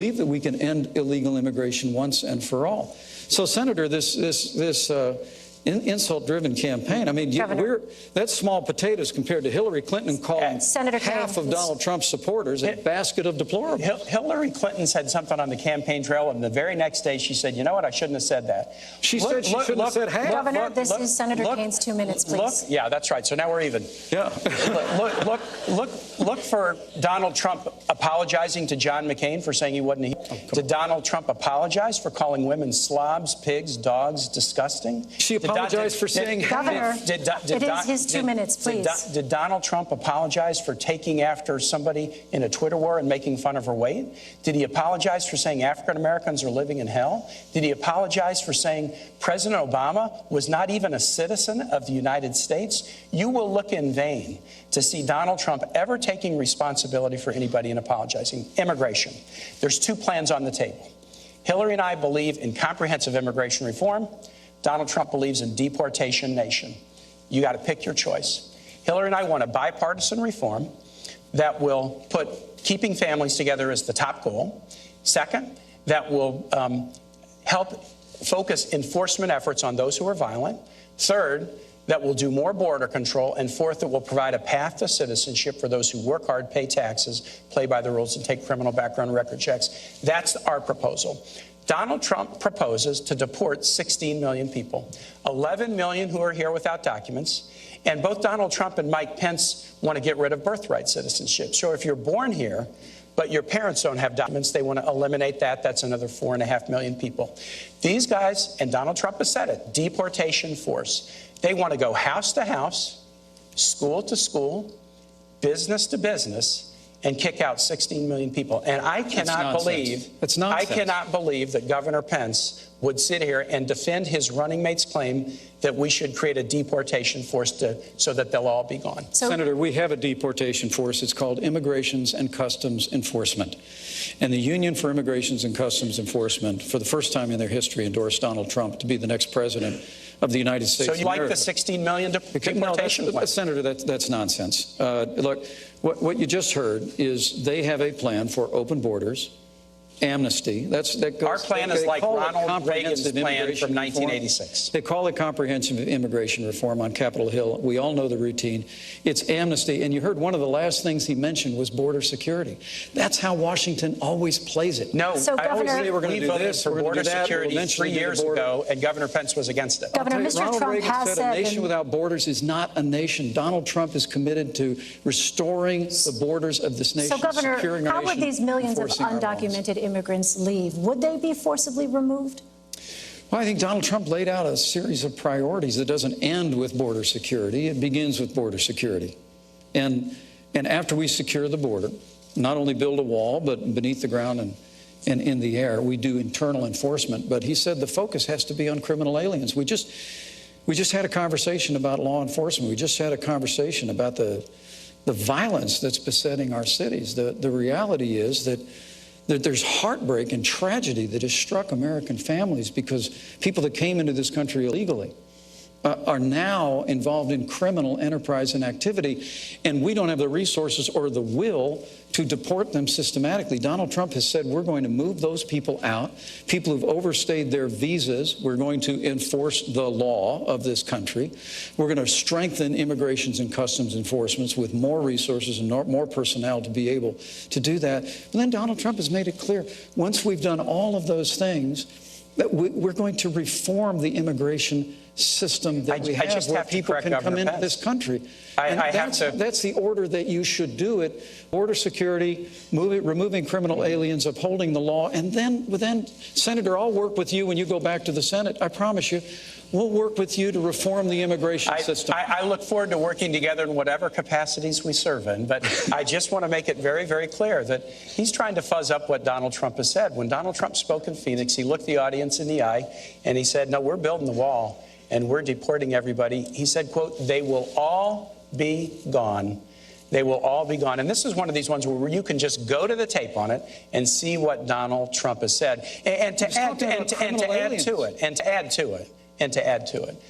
believe that we can end illegal immigration once and for all. So, Senator, this insult-driven campaign, I mean, that's small potatoes compared to Hillary Clinton calling half of Donald Trump's supporters a basket of deplorables. Hillary Clinton said something on the campaign trail, and the very next day she said, you know what, I shouldn't have said that. She said she shouldn't have said half. Governor, this is Senator Kane's 2 minutes, please. Yeah, that's right. So now we're even. Yeah. Look for Donald Trump apologizing to John McCain for saying he wasn't a hero. Did Donald Trump apologize for calling women slobs, pigs, dogs, disgusting? She apologized for saying Governor, it is his 2 minutes, please. Did Donald Trump apologize for taking after somebody in a Twitter war and making fun of her weight? Did he apologize for saying African Americans are living in hell? Did he apologize for saying President Obama was not even a citizen of the United States? You will look in vain to see Donald Trump ever taking responsibility for anybody and apologizing. Immigration. There's 2 plans on the table. Hillary and I believe in comprehensive immigration reform. Donald Trump believes in deportation nation. You got to pick your choice. Hillary and I want a bipartisan reform that will put keeping families together as the top goal. Second, that will help focus enforcement efforts on those who are violent. Third, that will do more border control. And fourth, that will provide a path to citizenship for those who work hard, pay taxes, play by the rules, and take criminal background record checks. That's our proposal. Donald Trump proposes to deport 16 million people, 11 million who are here without documents. And both Donald Trump and Mike Pence want to get rid of birthright citizenship. So if you're born here, but your parents don't have documents, they want to eliminate that. That's another 4.5 million people. These guys, and Donald Trump has said it, deportation force. They want to go house to house, school to school, business to business, and kick out 16 million people. And I cannot believe that Governor Pence would sit here and defend his running mate's claim that we should create a deportation force so that they'll all be gone. Senator, we have a deportation force. It's called Immigrations and Customs Enforcement. And the Union for Immigrations and Customs Enforcement, for the first time in their history, endorsed Donald Trump to be the next president of the United States. So you like the 16 million deportation plan? Senator, that's nonsense. Look, what you just heard is they have a plan for open borders, amnesty. Our plan is like Ronald Reagan's plan from 1986. They call it comprehensive immigration reform on Capitol Hill. We all know the routine. It's amnesty. And you heard one of the last things he mentioned was border security. That's how Washington always plays it. No, so I always say we're going to do this, for border security 3 years ago, and Governor Pence was against it. Governor, Mr. Ronald Trump Reagan has said a nation without borders is not a nation. Donald Trump is committed to restoring the borders of this nation. So, Governor, securing our how nation, would these millions of undocumented immigrants leave? Would they be forcibly removed? Well, I think Donald Trump laid out a series of priorities that doesn't end with border security. It begins with border security. And after we secure the border, not only build a wall, but beneath the ground and in the air, we do internal enforcement. But he said the focus has to be on criminal aliens. We just had a conversation about law enforcement. We just had a conversation about the violence that's besetting our cities. The reality is that there's heartbreak and tragedy that has struck American families because people that came into this country illegally are now involved in criminal enterprise and activity, and we don't have the resources or the will to deport them systematically. Donald Trump has said we're going to move those people out, people who've overstayed their visas. We're going to enforce the law of this country. We're going to strengthen immigrations and customs enforcements with more resources and more personnel to be able to do that. And then Donald Trump has made it clear, once we've done all of those things, that we're going to reform the immigration system that we have where people can come into this country. That's the order that you should do it. Border security, removing criminal aliens, upholding the law. And then, Senator, I'll work with you when you go back to the Senate. I promise you, we'll work with you to reform the immigration system. I look forward to working together in whatever capacities we serve in. But I just want to make it very, very clear that he's trying to fuzz up what Donald Trump has said. When Donald Trump spoke in Phoenix, he looked the audience in the eye and he said, no, we're building the wall and we're deporting everybody. He said, quote, they will all be gone. They will all be gone. And this is one of these ones where you can just go to the tape on it and see what Donald Trump has said. And to add to it,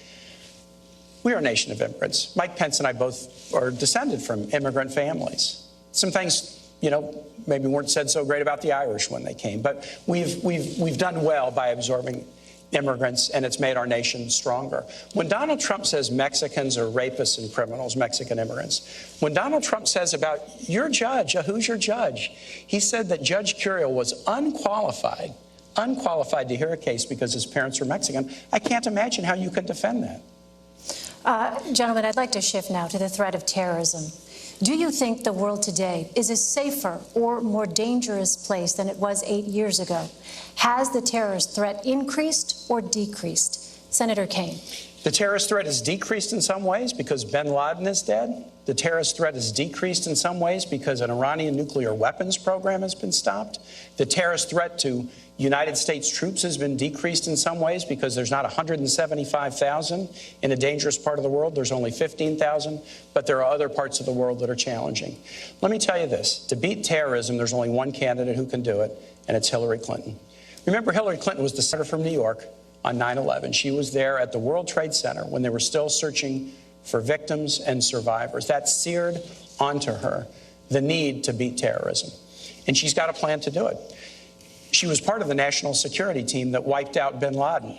we are a nation of immigrants. Mike Pence and I both are descended from immigrant families. Some things maybe weren't said so great about the Irish when they came. But we've done well by absorbing immigrants, and it's made our nation stronger. When Donald Trump says Mexicans are rapists and criminals, Mexican immigrants, when Donald Trump says about your judge, who's your judge, he said that Judge Curiel was unqualified to hear a case because his parents are Mexican. I can't imagine how you can defend that. Gentlemen, I'd like to shift now to the threat of terrorism. Do you think the world today is a safer or more dangerous place than it was 8 years ago? Has the terrorist threat increased or decreased? Senator Kaine. The terrorist threat has decreased in some ways because bin Laden is dead. The terrorist threat has decreased in some ways because an Iranian nuclear weapons program has been stopped. The terrorist threat to United States troops has been decreased in some ways because there's not 175,000 in a dangerous part of the world. There's only 15,000, but there are other parts of the world that are challenging. Let me tell you this. To beat terrorism, there's only one candidate who can do it, and it's Hillary Clinton. Remember, Hillary Clinton was the senator from New York on 9/11. She was there at the World Trade Center when they were still searching for victims and survivors. That seared onto her the need to beat terrorism. And she's got a plan to do it. She was part of the national security team that wiped out bin Laden.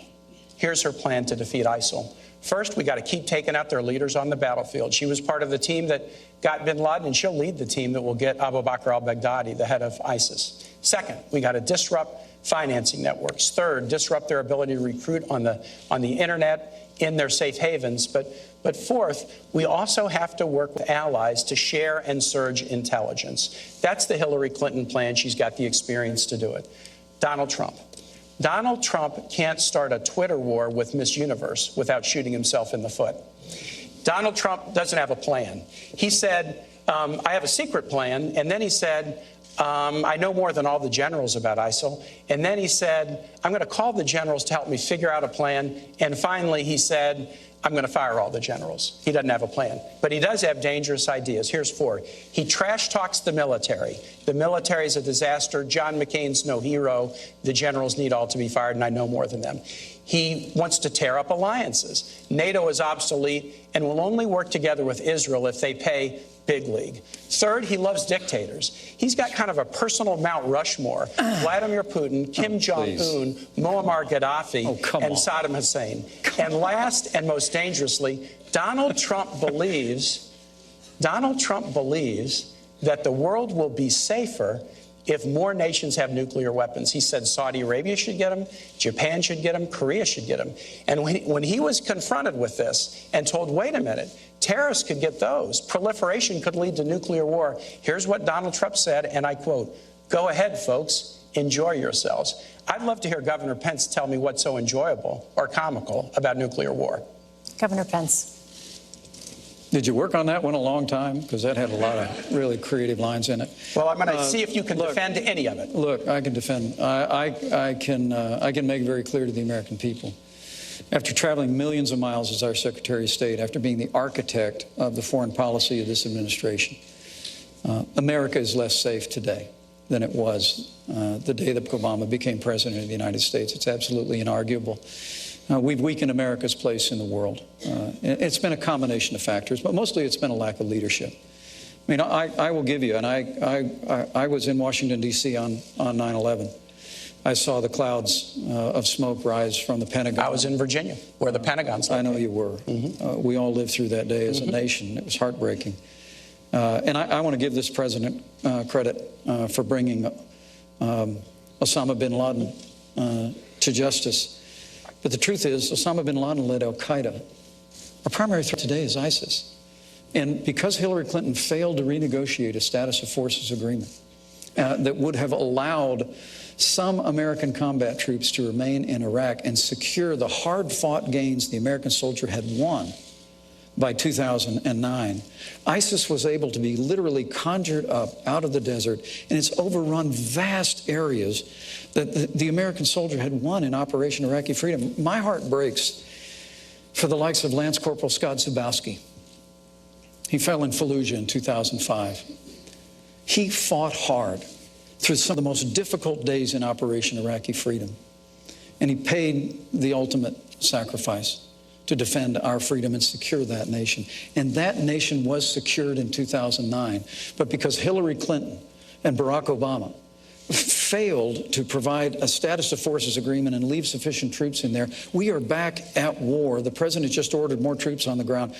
Here's her plan to defeat ISIL. First, we got to keep taking out their leaders on the battlefield. She was part of the team that got bin Laden, and she'll lead the team that will get Abu Bakr al-Baghdadi, the head of ISIS. Second, we got to disrupt financing networks. Third, disrupt their ability to recruit on the internet in their safe havens. But fourth, we also have to work with allies to share and surge intelligence. That's the Hillary Clinton plan. She's got the experience to do it. Donald Trump. Donald Trump can't start a Twitter war with Miss Universe without shooting himself in the foot. Donald Trump doesn't have a plan. He said, I have a secret plan. And then he said, I know more than all the generals about ISIL. And then he said, I'm going to call the generals to help me figure out a plan. And finally, he said, I'm going to fire all the generals. He doesn't have a plan. But he does have dangerous ideas. Here's four. He trash talks the military. The military is a disaster. John McCain's no hero. The generals need all to be fired, and I know more than them. He wants to tear up alliances. NATO is obsolete and will only work together with Israel if they pay big league. Third, he loves dictators. He's got kind of a personal Mount Rushmore. Vladimir Putin, Kim Jong-un, Muammar Gaddafi, and Saddam Hussein. And last and most dangerously, Donald Trump believes that the world will be safer if more nations have nuclear weapons. He said Saudi Arabia should get them, Japan should get them, Korea should get them. And when he was confronted with this and told, wait a minute, terrorists could get those, proliferation could lead to nuclear war, here's what Donald Trump said, and I quote, go ahead, folks, enjoy yourselves. I'd love to hear Governor Pence tell me what's so enjoyable or comical about nuclear war. Governor Pence. Did you work on that one a long time? Because that had a lot of really creative lines in it. Well, I'm going to see if you can defend any of it. Look, I can defend. I can make it very clear to the American people. After traveling millions of miles as our Secretary of State, after being the architect of the foreign policy of this administration, America is less safe today than it was the day that Obama became president of the United States. It's absolutely inarguable. We've weakened America's place in the world. It's been a combination of factors, but mostly it's been a lack of leadership. I mean, I will give you, and I was in Washington, D.C. on 9/11. I saw the clouds of smoke rise from the Pentagon. I was in Virginia, where the Pentagon's located. I know you were. Mm-hmm. We all lived through that day as a nation. It was heartbreaking. And I want to give this president credit for bringing Osama bin Laden to justice. But the truth is, Osama bin Laden led al-Qaeda. Our primary threat today is ISIS. And because Hillary Clinton failed to renegotiate a status of forces agreement that would have allowed some American combat troops to remain in Iraq and secure the hard-fought gains the American soldier had won by 2009, ISIS was able to be literally conjured up out of the desert, and it's overrun vast areas that the American soldier had won in Operation Iraqi Freedom. My heart breaks for the likes of Lance Corporal Scott Zabowski. He fell in Fallujah in 2005. He fought hard through some of the most difficult days in Operation Iraqi Freedom, and he paid the ultimate sacrifice to defend our freedom and secure that nation. And that nation was secured in 2009. But because Hillary Clinton and Barack Obama failed to provide a status of forces agreement and leave sufficient troops in there, we are back at war. The president just ordered more troops on the ground.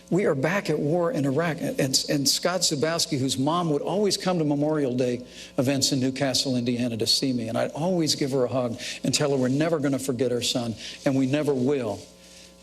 We are back at war in Iraq. And Scott Zubowski, whose mom would always come to Memorial Day events in Newcastle, Indiana to see me, and I'd always give her a hug and tell her we're never going to forget our son, and we never will.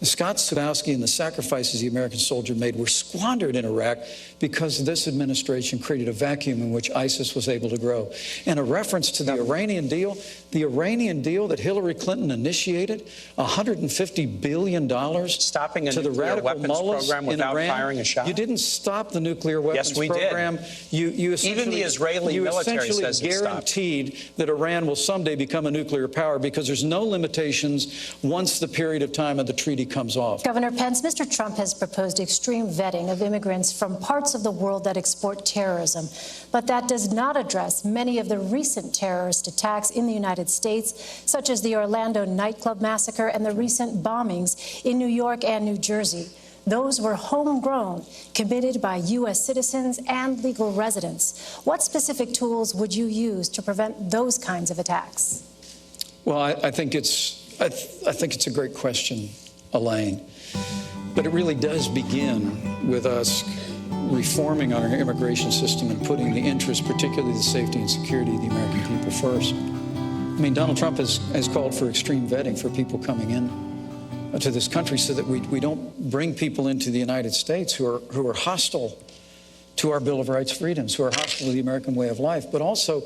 Scott Zubowski and the sacrifices the American soldier made were squandered in Iraq because this administration created a vacuum in which ISIS was able to grow. And a reference to the Iranian deal that Hillary Clinton initiated, $150 billion stopping a to the nuclear radical weapons mullahs program in without Iran. firing a shot. You didn't stop the nuclear weapons Yes, we program. did. You Even the Israeli military says it stopped. guaranteed that Iran will someday become a nuclear power because there's no limitations once the period of time of the treaty comes off. Governor Pence, Mr. Trump has proposed extreme vetting of immigrants from parts of the world that export terrorism. But that does not address many of the recent terrorist attacks in the United States, such as the Orlando nightclub massacre and the recent bombings in New York and New Jersey. Those were homegrown, committed by U.S. citizens and legal residents. What specific tools would you use to prevent those kinds of attacks? Well, I think it's a great question, Elaine. But it really does begin with us reforming our immigration system and putting the interests, particularly the safety and security of the American people first. I mean, Donald Trump has called for extreme vetting for people coming in to this country so that we don't bring people into the United States who are hostile to our Bill of Rights freedoms, who are hostile to the American way of life. But also,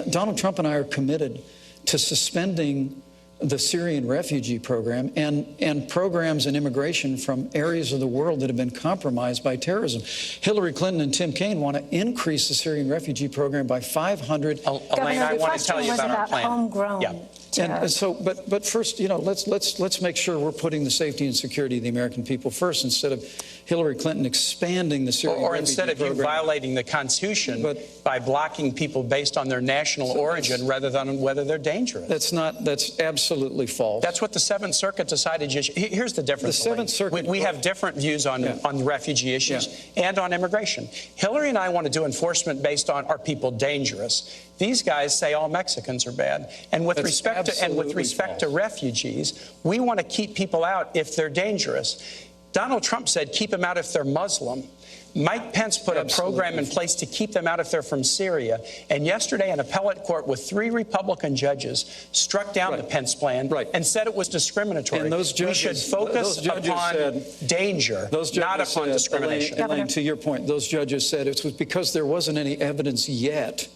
Donald Trump and I are committed to suspending the Syrian refugee program and programs and immigration from areas of the world that have been compromised by terrorism. Hillary Clinton and Tim Kaine want to increase the Syrian refugee program by 500. Elaine, I want to tell you about our plan. Homegrown. Yeah. And so, but first, let's make sure we're putting the safety and security of the American people first, instead of Hillary Clinton expanding the Syrian or refugee instead of program. you violating the Constitution by blocking people based on their national origin rather than whether they're dangerous. That's absolutely false. That's what the Seventh Circuit decided. Here's the difference. The Seventh Circuit. We have different views on refugee issues and on immigration. Hillary and I want to do enforcement based on, are people dangerous? These guys say all Mexicans are bad. And with respect to refugees, we want to keep people out if they're dangerous. Donald Trump said keep them out if they're Muslim. Mike Pence put a program in place to keep them out if they're from Syria. And yesterday, an appellate court with 3 Republican judges struck down the Pence plan and said it was discriminatory. And those judges, we should focus upon danger, not upon discrimination. Elaine, to your point, those judges said it was because there wasn't any evidence yet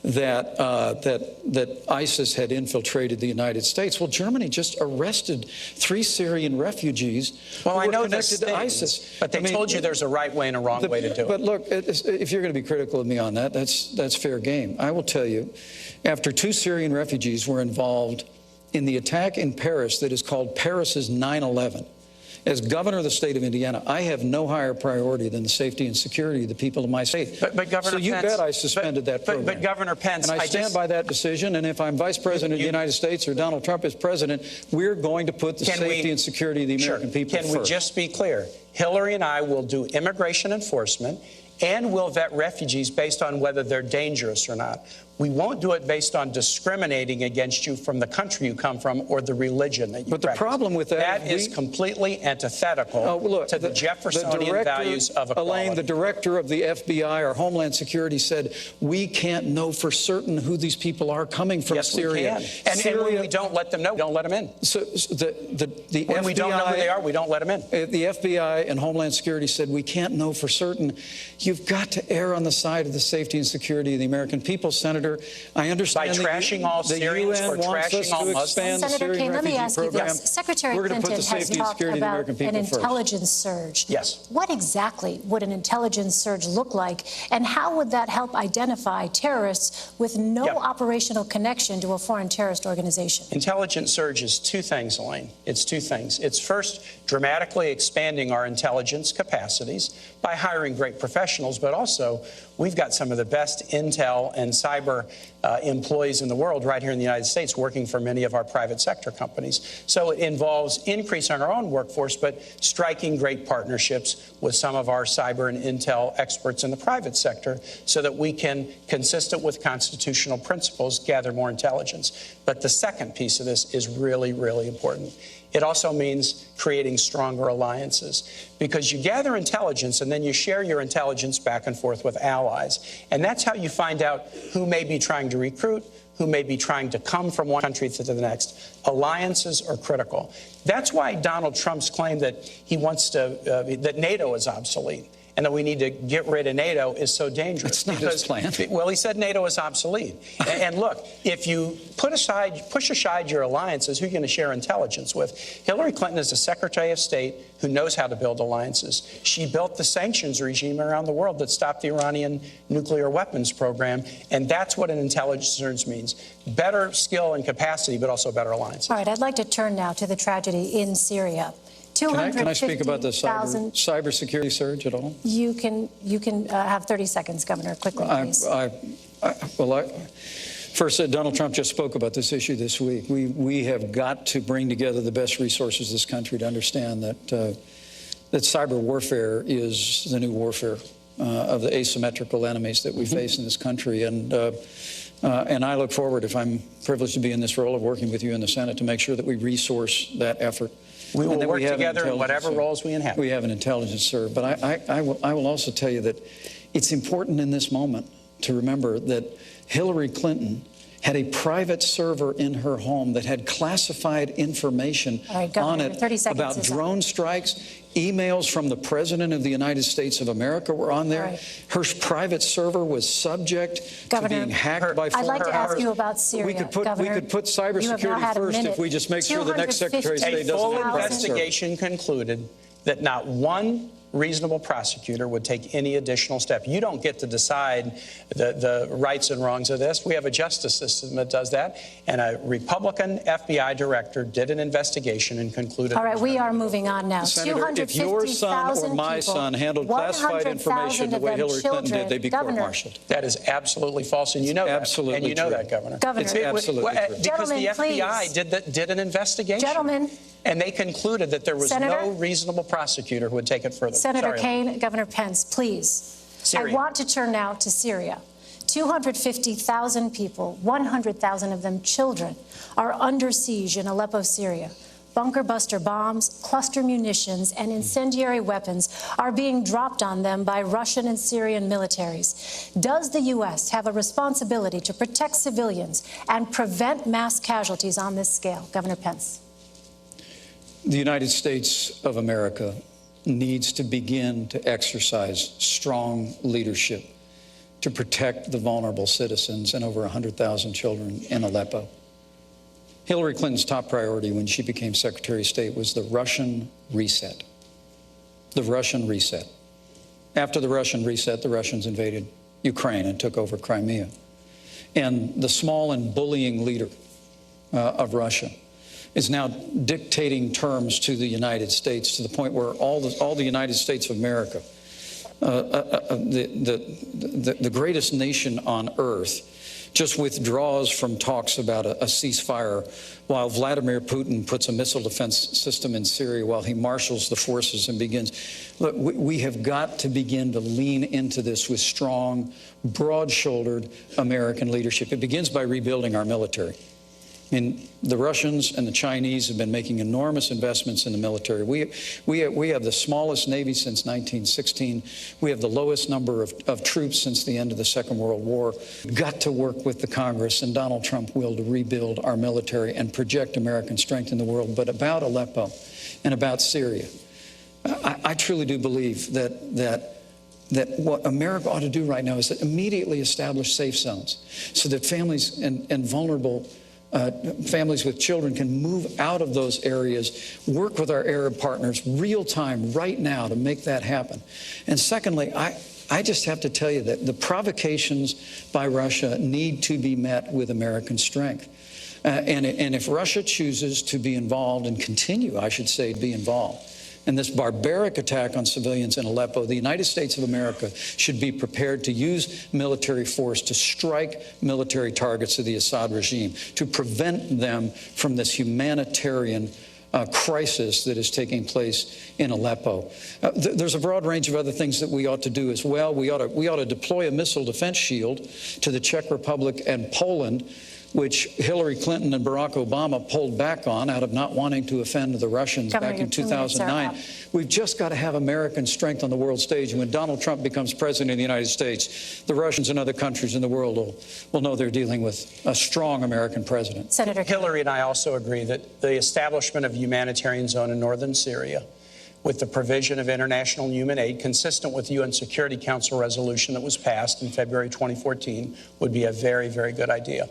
that ISIS had infiltrated the United States. Well, Germany just arrested 3 Syrian refugees who were connected to ISIS. But they told you there's a right way and a wrong way to do it. But look, if you're going to be critical of me on that, that's fair game. I will tell you, after 2 Syrian refugees were involved in the attack in Paris that is called Paris's 9/11, as governor of the state of Indiana, I have no higher priority than the safety and security of the people of my state. But Governor so you Pence, bet I suspended that program. But Governor Pence, and I stand by that decision. And if I'm vice president of the United States or Donald Trump is president, we're going to put the safety and security of the American people first. Can we just be clear? Hillary and I will do immigration enforcement and we'll vet refugees based on whether they're dangerous or not. We won't do it based on discriminating against you from the country you come from or the religion that you practice. But the problem with that is completely antithetical to the Jeffersonian values of equality. Elaine, the director of the FBI or Homeland Security said, we can't know for certain who these people are coming from Syria. Yes, we can. And when we don't let them know, we don't let them in. So the when FBI, we don't know who they are, we don't let them in. The FBI and Homeland Security said, we can't know for certain. You've got to err on the side of the safety and security of the American people, Senator. I understand by trashing all Syrians or trashing all Muslims. Senator Kaine, let me ask you this. Secretary Clinton has talked about an intelligence surge. Yes. What exactly would an intelligence surge look like, and how would that help identify terrorists with no operational connection to a foreign terrorist organization? Intelligence surge is 2 things, Elaine. It's 2 things. It's first, dramatically expanding our intelligence capacities by hiring great professionals, but also we've got some of the best intel and cyber employees in the world right here in the United States working for many of our private sector companies. So it involves increase on our own workforce, but striking great partnerships with some of our cyber and intel experts in the private sector so that we can, consistent with constitutional principles, gather more intelligence. But the second piece of this is really, really important. It also means creating stronger alliances, because you gather intelligence and then you share your intelligence back and forth with allies. And that's how you find out who may be trying to recruit, who may be trying to come from one country to the next. Alliances are critical. That's why Donald Trump's claim that he wants to, that NATO is obsolete and that we need to get rid of NATO is so dangerous. It's not his plan. Well, he said NATO is obsolete. And look, if you push aside your alliances, who are you going to share intelligence with? Hillary Clinton is a Secretary of State who knows how to build alliances. She built the sanctions regime around the world that stopped the Iranian nuclear weapons program. And that's what an intelligence means. Better skill and capacity, but also better alliances. All right, I'd like to turn now to the tragedy in Syria. Can I speak about the cybersecurity surge at all? You can have 30 seconds, Governor, quickly, please. First, Donald Trump just spoke about this issue this week. We have got to bring together the best resources of this country to understand that cyber warfare is the new warfare of the asymmetrical enemies that we face in this country. And I look forward, if I'm privileged to be in this role, of working with you in the Senate to make sure that we resource that effort. We will work together in whatever roles we inhabit. We have an intelligence serve. But I will also tell you that it's important in this moment to remember that Hillary Clinton had a private server in her home that had classified information on it about drone strikes. Emails from the President of the United States of America were on there. Her private server was subject to being hacked by foreign powers. I'd like to ask you about Syria. We could put cybersecurity first if we just make sure the next Secretary of State doesn't have a private server. A full investigation concluded that not one reasonable prosecutor would take any additional step. You don't get to decide the rights and wrongs of this. We have a justice system that does that. And a Republican FBI director did an investigation and concluded. All right, we are moving on now. Senator, if your son or my son handled classified information the way Hillary Clinton did, they'd be court-martialed. That is absolutely false, and you know that. Absolutely and you know that, Governor. It's absolutely true. Because the FBI did an investigation. Gentlemen. And they concluded that there was no reasonable prosecutor who would take it further. Senator Kaine, Governor Pence, please. Syria. I want to turn now to Syria. 250,000 people, 100,000 of them children, are under siege in Aleppo, Syria. Bunker buster bombs, cluster munitions, and incendiary weapons are being dropped on them by Russian and Syrian militaries. Does the U.S. have a responsibility to protect civilians and prevent mass casualties on this scale? Governor Pence. The United States of America needs to begin to exercise strong leadership to protect the vulnerable citizens and over 100,000 children in Aleppo. Hillary Clinton's top priority when she became Secretary of State was the Russian reset. The Russian reset. After the Russian reset, the Russians invaded Ukraine and took over Crimea. And the small and bullying leader of Russia is now dictating terms to the United States to the point where all the United States of America, the greatest nation on earth, just withdraws from talks about a ceasefire while Vladimir Putin puts a missile defense system in Syria, while he marshals the forces and begins. Look, we have got to begin to lean into this with strong, broad-shouldered American leadership. It begins by rebuilding our military. I mean, the Russians and the Chinese have been making enormous investments in the military. We have the smallest Navy since 1916. We have the lowest number of troops since the end of the Second World War. We've got to work with the Congress and Donald Trump will to rebuild our military and project American strength in the world. But about Aleppo and about Syria, I truly do believe that what America ought to do right now is to immediately establish safe zones so that families and vulnerable families with children can move out of those areas, work with our Arab partners real time right now to make that happen. And secondly, I just have to tell you that the provocations by Russia need to be met with American strength. And if Russia chooses to be involved and continue, I should say, to be involved and this barbaric attack on civilians in Aleppo, the United States of America should be prepared to use military force to strike military targets of the Assad regime, to prevent them from this humanitarian crisis that is taking place in Aleppo. There's a broad range of other things that we ought to do as well. We ought to deploy a missile defense shield to the Czech Republic and Poland, which Hillary Clinton and Barack Obama pulled back on out of not wanting to offend the Russians back in 2009. We've just got to have American strength on the world stage. And when Donald Trump becomes president of the United States, the Russians and other countries in the world will know they're dealing with a strong American president. Senator Hillary and I also agree that the establishment of a humanitarian zone in northern Syria, with the provision of international human aid consistent with the UN Security Council resolution that was passed in February 2014, would be a very, very good idea.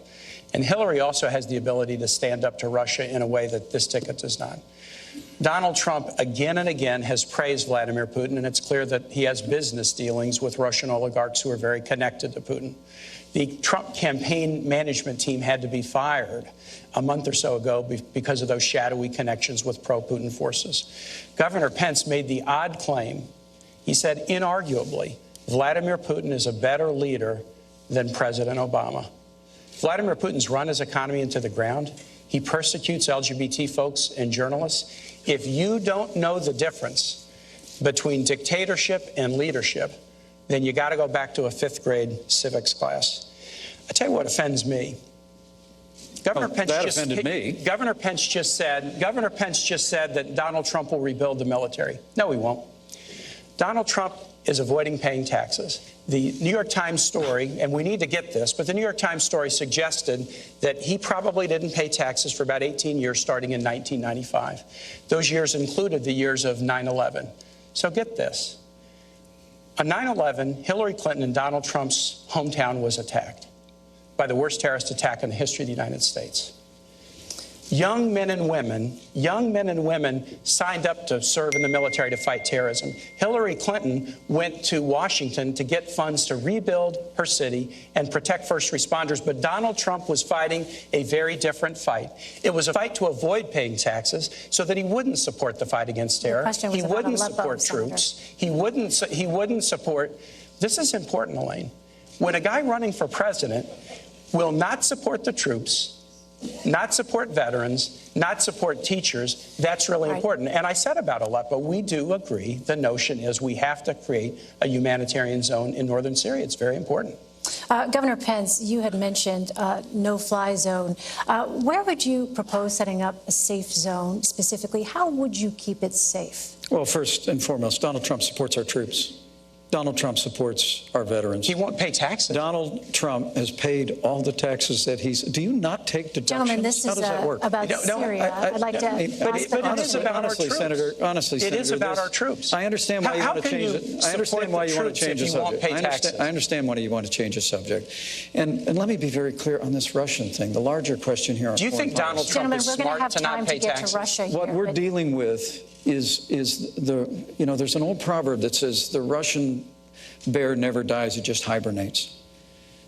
And Hillary also has the ability to stand up to Russia in a way that this ticket does not. Donald Trump again and again has praised Vladimir Putin, and it's clear that he has business dealings with Russian oligarchs who are very connected to Putin. The Trump campaign management team had to be fired a month or so ago because of those shadowy connections with pro-Putin forces. Governor Pence made the odd claim. He said, inarguably, Vladimir Putin is a better leader than President Obama. Vladimir Putin's run his economy into the ground. He persecutes LGBT folks and journalists. If you don't know the difference between dictatorship and leadership, then you got to go back to a 5th grade civics class. I tell you what offends me. Governor Pence just said that Donald Trump will rebuild the military. No, he won't. Donald Trump is avoiding paying taxes. The New York Times story, and we need to get this, but the New York Times story suggested that he probably didn't pay taxes for about 18 years starting in 1995. Those years included the years of 9/11. So get this. On 9/11, Hillary Clinton and Donald Trump's hometown was attacked by the worst terrorist attack in the history of the United States. Young men and women signed up to serve in the military to fight terrorism. Hillary Clinton went to Washington to get funds to rebuild her city and protect first responders. But Donald Trump was fighting a very different fight. It was a fight to avoid paying taxes so that he wouldn't support the fight against terror. He wouldn't support troops. He wouldn't support. This is important, Elaine. When a guy running for president will not support the troops, not support veterans, not support teachers, that's really important. And I said about Aleppo, we do agree. The notion is we have to create a humanitarian zone in northern Syria. It's very important. Governor Pence, you had mentioned no-fly zone. Where would you propose setting up a safe zone specifically? How would you keep it safe? Well, first and foremost, Donald Trump supports our troops. Donald Trump supports our veterans. He won't pay taxes. Donald Trump has paid all the taxes that he's... Do you not take deductions? Gentlemen, this How does that work? about Syria. I'd like to ask but it is about our troops. Senator, honestly, it is about our troops. I understand why you want to change it. I understand why you want to change the subject. I understand why you want to change the subject. And let me be very clear on this Russian thing. The larger question here on do you think Donald Trump is smart to not pay taxes? What we're dealing with is the, you know, there's an old proverb that says the Russian bear never dies, it just hibernates.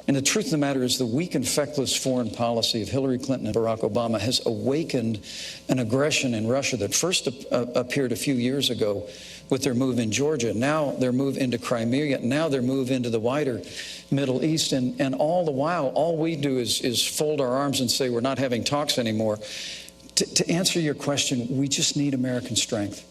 And the truth of the matter is the weak and feckless foreign policy of Hillary Clinton and Barack Obama has awakened an aggression in Russia that first appeared a few years ago with their move in Georgia, now their move into Crimea, now their move into the wider Middle East. And all the while, all we do is fold our arms and say we're not having talks anymore. To answer your question, we just need American strength.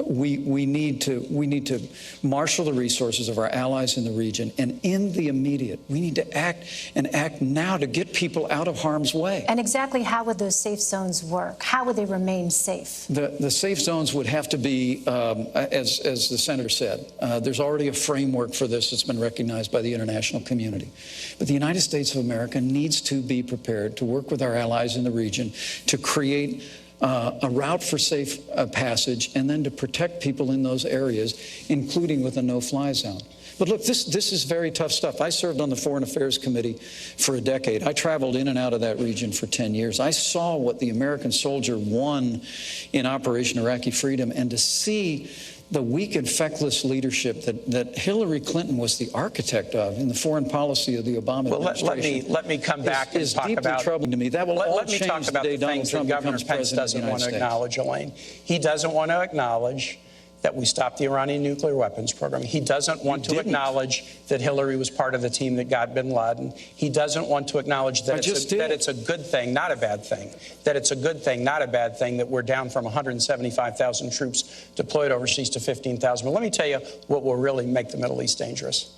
We need to marshal the resources of our allies in the region, and in the immediate, we need to act now to get people out of harm's way. And exactly how would those safe zones work? How would they remain safe? The safe zones would have to be, as the senator said, there's already a framework for this that's been recognized by the international community. But the United States of America needs to be prepared to work with our allies in the region to create a route for safe passage, and then to protect people in those areas, including with a no-fly zone. But look, this is very tough stuff. I served on the Foreign Affairs Committee for a decade. I traveled in and out of that region for 10 years. I saw what the American soldier won in Operation Iraqi Freedom, and to see the weak and feckless leadership that Hillary Clinton was the architect of in the foreign policy of the Obama administration. Let me come back and talk about... deeply troubling to me. That will all change the day Donald Trump becomes president of the United States. Governor Pence doesn't want to acknowledge, Elaine. He doesn't want to acknowledge that we stop the Iranian nuclear weapons program. He doesn't want to acknowledge that Hillary was part of the team that got bin Laden. He doesn't want to acknowledge that it's a good thing, not a bad thing. That it's a good thing, not a bad thing, that we're down from 175,000 troops deployed overseas to 15,000. But let me tell you what will really make the Middle East dangerous.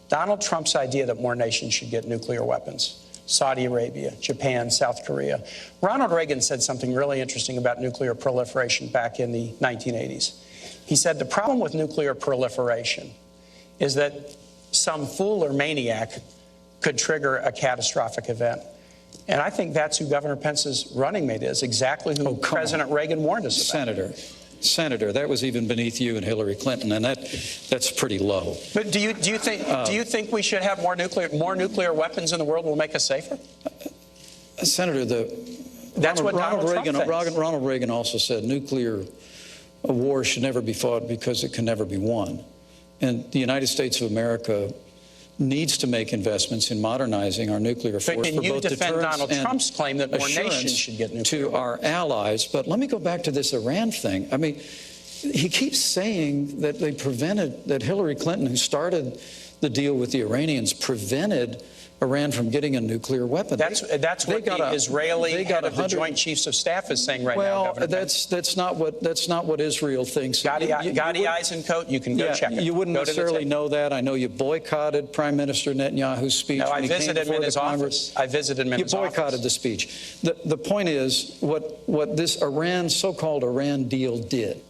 Donald Trump's idea that more nations should get nuclear weapons. Saudi Arabia, Japan, South Korea. Ronald Reagan said something really interesting about nuclear proliferation back in the 1980s. He said the problem with nuclear proliferation is that some fool or maniac could trigger a catastrophic event. And I think that's who Governor Pence's running mate is, exactly who President Reagan warned us about. Senator, that was even beneath you and Hillary Clinton, and that's pretty low. But do you think we should have more nuclear weapons in the world will make us safer? Senator, Ronald Reagan also said nuclear war should never be fought because it can never be won. And the United States of America needs to make investments in modernizing our nuclear force for both deterrence Donald Trump's claim that more nations should get nuclear to our allies. But let me go back to this Iran thing. I mean, he keeps saying that that Hillary Clinton, who started the deal with the Iranians, prevented Iran from getting a nuclear weapon. That's what the Israeli head of the Joint Chiefs of Staff is saying right now, Governor Pence. That's not what Israel thinks. Gadi Eisenkot, you can go check it. You wouldn't necessarily know that. I know you boycotted Prime Minister Netanyahu's speech. No, I visited him in his office. I visited him in his office. You boycotted the speech. The point is, what this so-called Iran deal did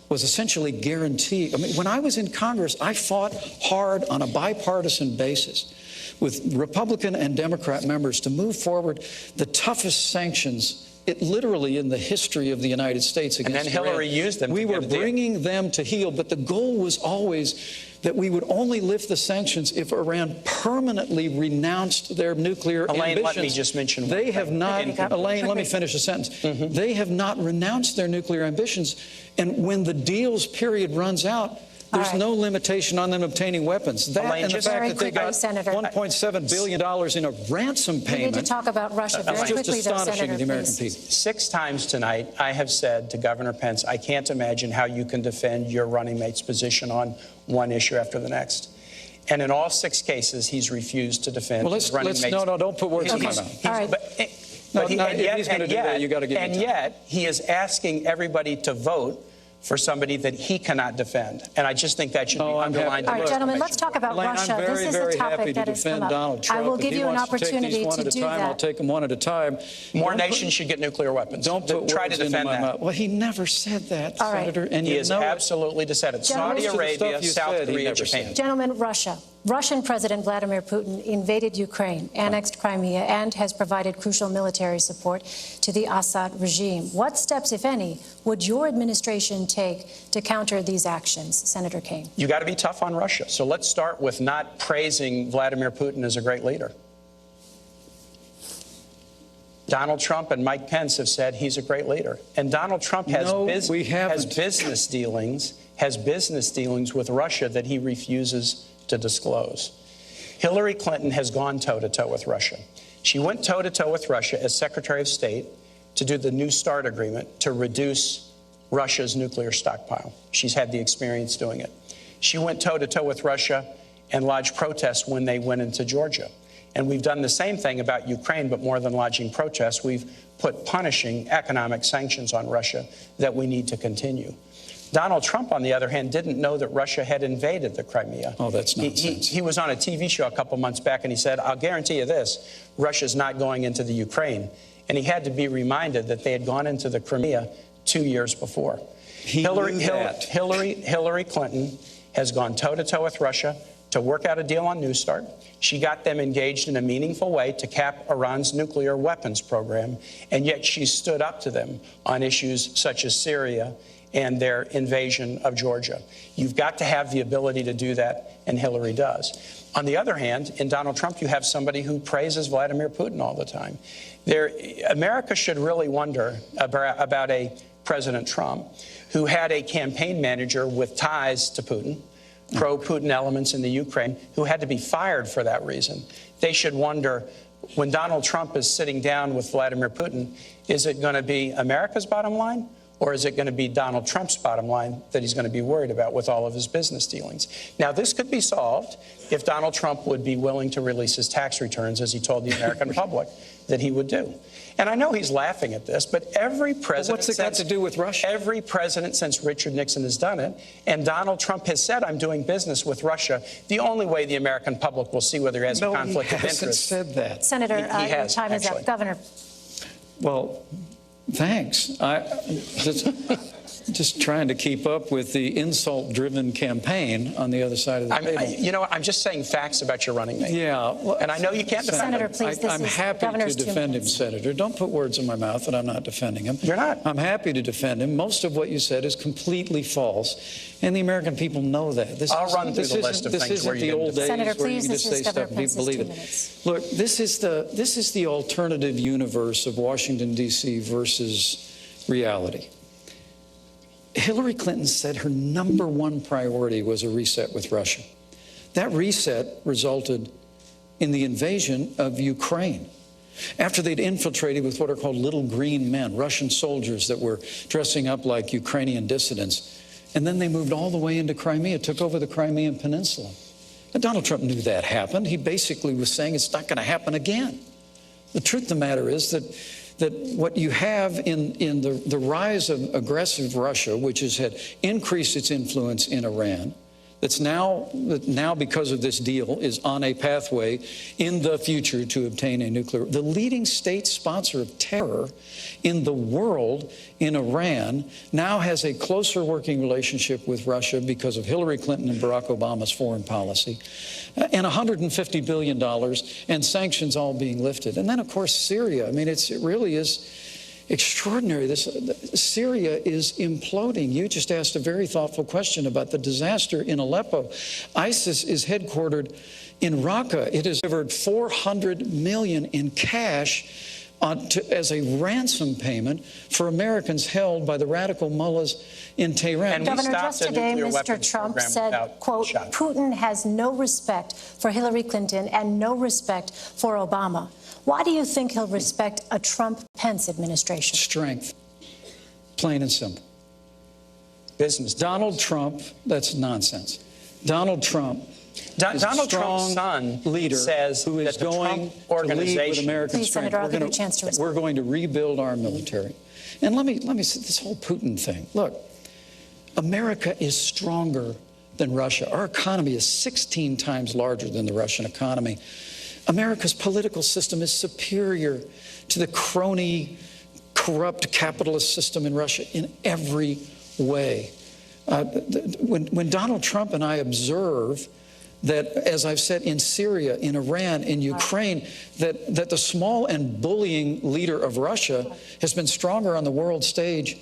was essentially guarantee. I mean, when I was in Congress, I fought hard on a bipartisan basis with Republican and Democrat members to move forward the toughest sanctions literally in the history of the United States against Iran. And then Hillary used them. We were bringing them to heel, but the goal was always that we would only lift the sanctions if Iran permanently renounced their nuclear ambitions. Let me just mention one thing. Elaine, let me finish a sentence. They have not renounced their nuclear ambitions, and when the deal's period runs out, there's no limitation on them obtaining weapons. That and the fact that they got $1.7 billion in a ransom payment. We need to talk about Russia very quickly, though, astonishing Senator, to the American please. people. 6 times tonight, I have said to Governor Pence, I can't imagine how you can defend your running mate's position on one issue after the next. And in all 6 cases, he's refused to defend his running mate's. No, don't put words in my mouth. All right. And yet, he is asking everybody to vote for somebody that he cannot defend. And I just think that should be underlined. All right, gentlemen, let's talk about Russia. I'm this is a topic that has come up. Donald Trump. I will give you an opportunity to do that. I'll take them one at a time. More nations should get nuclear weapons. Don't try to defend that. Well, he never said that, Senator. And he has absolutely said it. Saudi Arabia, South Korea, Japan. Gentlemen, Russia. Russian President Vladimir Putin invaded Ukraine, annexed Crimea, and has provided crucial military support to the Assad regime. What steps, if any, would your administration take to counter these actions, Senator Kaine? You got to be tough on Russia. So let's start with not praising Vladimir Putin as a great leader. Donald Trump and Mike Pence have said he's a great leader. And Donald Trump has business dealings with Russia that he refuses to disclose. Hillary Clinton has gone toe-to-toe with Russia. She went toe-to-toe with Russia as Secretary of State to do the New START agreement to reduce Russia's nuclear stockpile. She's had the experience doing it. She went toe-to-toe with Russia and lodged protests when they went into Georgia. And we've done the same thing about Ukraine, but more than lodging protests, we've put punishing economic sanctions on Russia that we need to continue. Donald Trump, on the other hand, didn't know that Russia had invaded the Crimea. Oh, that's nonsense. He was on a TV show a couple months back, and he said, I'll guarantee you this, Russia's not going into the Ukraine. And he had to be reminded that they had gone into the Crimea 2 years before. Hillary Clinton has gone toe-to-toe with Russia to work out a deal on New START. She got them engaged in a meaningful way to cap Iran's nuclear weapons program, and yet she stood up to them on issues such as Syria and their invasion of Georgia. You've got to have the ability to do that, and Hillary does. On the other hand, in Donald Trump, you have somebody who praises Vladimir Putin all the time. America should really wonder about a President Trump who had a campaign manager with ties to Putin, pro-Putin elements in the Ukraine, who had to be fired for that reason. They should wonder, when Donald Trump is sitting down with Vladimir Putin, is it going to be America's bottom line or is it going to be Donald Trump's bottom line that he's going to be worried about with all of his business dealings? Now, this could be solved if Donald Trump would be willing to release his tax returns, as he told the American public that he would do. And I know he's laughing at this, but every president... What's it got to do with Russia? Every president since Richard Nixon has done it, and Donald Trump has said, I'm doing business with Russia. The only way the American public will see whether he has a conflict of interest... No, he hasn't said that. Senator, He your has, time is up. actually. Governor. Well, thanks. Just trying to keep up with the insult-driven campaign on the other side of the table. You know what? I'm just saying facts about your running mate. Yeah. Well, and I know you can't defend Senator, him. please, this I'm is happy Governor's to 2 defend him, minutes. Senator. Don't put words in my mouth that I'm not defending him. You're not. I'm happy to defend him. Most of what you said is completely false, and the American people know that. I'll run through the list of things where you didn't defend. Senator, where you please, can this just say is Governor stuff and people Pence's believe 2 it. minutes. Look, this is the alternative universe of Washington, D.C. versus reality. Hillary Clinton said her #1 priority was a reset with Russia. That reset resulted in the invasion of Ukraine. After they'd infiltrated with what are called little green men, Russian soldiers that were dressing up like Ukrainian dissidents. And then they moved all the way into Crimea, took over the Crimean Peninsula. And Donald Trump knew that happened. He basically was saying it's not going to happen again. The truth of the matter is that what you have in the rise of aggressive Russia, which has had increased its influence in Iran, that now because of this deal is on a pathway in the future to obtain a nuclear. The leading state sponsor of terror in the world, in Iran, now has a closer working relationship with Russia because of Hillary Clinton and Barack Obama's foreign policy, and $150 billion and sanctions all being lifted. And then, of course, Syria. I mean, it really is extraordinary. Syria is imploding. You just asked a very thoughtful question about the disaster in Aleppo. ISIS is headquartered in Raqqa. It has delivered $400 million in cash as a ransom payment for Americans held by the radical mullahs in Tehran. And Governor, just today, Mr. Trump said, quote, Putin has no respect for Hillary Clinton and no respect for Obama. Why do you think he'll respect a Trump-Pence administration? Strength. Plain and simple. Business. Donald Trump, that's nonsense. Donald Trump Donald Trump's son leader says who is that the going Trump to lead with organization... American Please, strength. Senator, I'll give you a chance to respond. We're going to rebuild our military. And let me say this whole Putin thing. Look, America is stronger than Russia. Our economy is 16 times larger than the Russian economy. America's political system is superior to the crony, corrupt capitalist system in Russia in every way. When Donald Trump and I observe that, as I've said, in Syria, in Iran, in Ukraine, that the small and bullying leader of Russia has been stronger on the world stage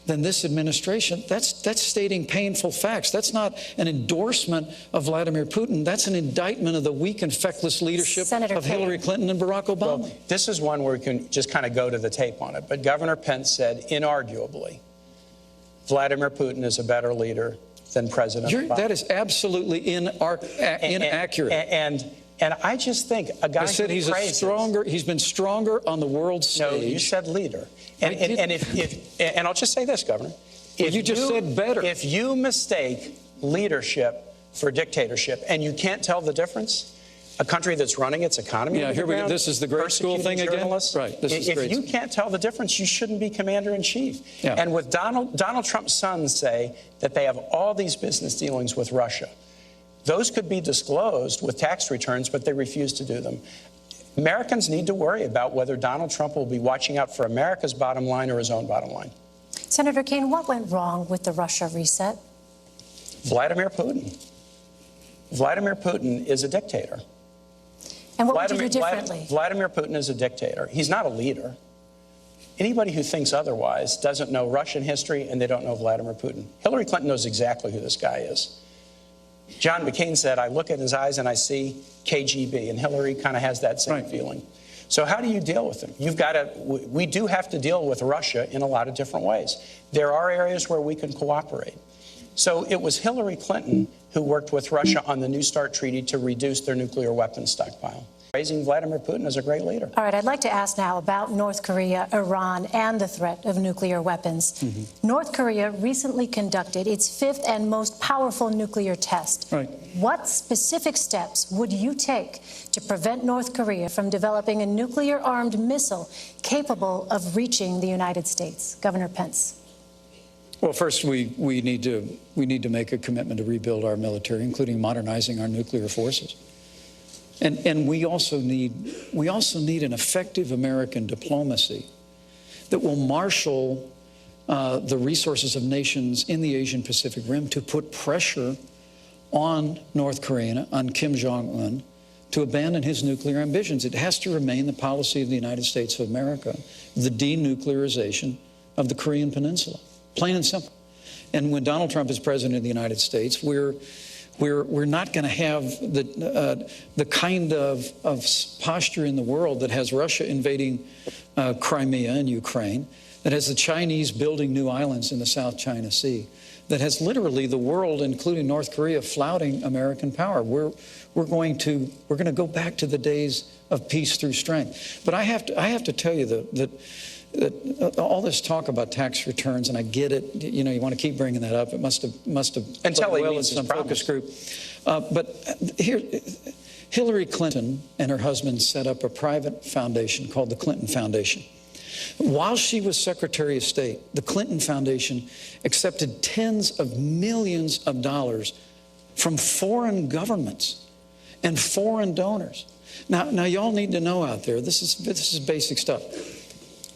than this administration, that's stating painful facts. That's not an endorsement of Vladimir Putin. That's an indictment of the weak and feckless leadership of Hillary Clinton and Barack Obama. Well, this is one where we can just kind of go to the tape on it. But Governor Pence said, inarguably, Vladimir Putin is a better leader than President Obama. That is absolutely inaccurate. And I just think a guy I said he's been stronger on the world stage. No, you said leader. And I'll just say this, Governor. You just said better. If you mistake leadership for dictatorship and you can't tell the difference, a country that's running its economy. Yeah, here we go. This is the grade school thing again. Right. This is if you can't tell the difference, you shouldn't be commander in chief. Yeah. And with Donald Trump's sons say that they have all these business dealings with Russia. Those could be disclosed with tax returns, but they refuse to do them. Americans need to worry about whether Donald Trump will be watching out for America's bottom line or his own bottom line. Senator Kaine, what went wrong with the Russia reset? Vladimir Putin. Vladimir Putin is a dictator. And what would you do differently? Vladimir Putin is a dictator. He's not a leader. Anybody who thinks otherwise doesn't know Russian history, and they don't know Vladimir Putin. Hillary Clinton knows exactly who this guy is. John McCain said, I look at his eyes and I see KGB, and Hillary kind of has that same feeling. So how do you deal with him? We do have to deal with Russia in a lot of different ways. There are areas where we can cooperate. So it was Hillary Clinton who worked with Russia on the New START treaty to reduce their nuclear weapons stockpile. Praising Vladimir Putin as a great leader. All right, I'd like to ask now about North Korea, Iran, and the threat of nuclear weapons. North Korea recently conducted its fifth and most powerful nuclear test. Right. What specific steps would you take to prevent North Korea from developing a nuclear-armed missile capable of reaching the United States? Governor Pence. Well, first, we need to make a commitment to rebuild our military, including modernizing our nuclear forces. And we also need an effective American diplomacy that will marshal the resources of nations in the Asian Pacific Rim to put pressure on North Korea, on Kim Jong-un, to abandon his nuclear ambitions. It has to remain the policy of the United States of America, the denuclearization of the Korean Peninsula, plain and simple. And when Donald Trump is president of the United States, we're not going to have the kind of posture in the world that has Russia invading Crimea and Ukraine, that has the Chinese building new islands in the South China Sea, that has literally the world, including North Korea, flouting American power. We're going to go back to the days of peace through strength. But I have to tell you that all this talk about tax returns, and I get it, you know, you want to keep bringing that up. It must have Until he well in meets his some focus promise. group. But here, Hillary Clinton and her husband set up a private foundation called the Clinton Foundation. While she was Secretary of State, the Clinton Foundation accepted tens of millions of dollars from foreign governments and foreign donors. Now y'all need to know out there, this is basic stuff.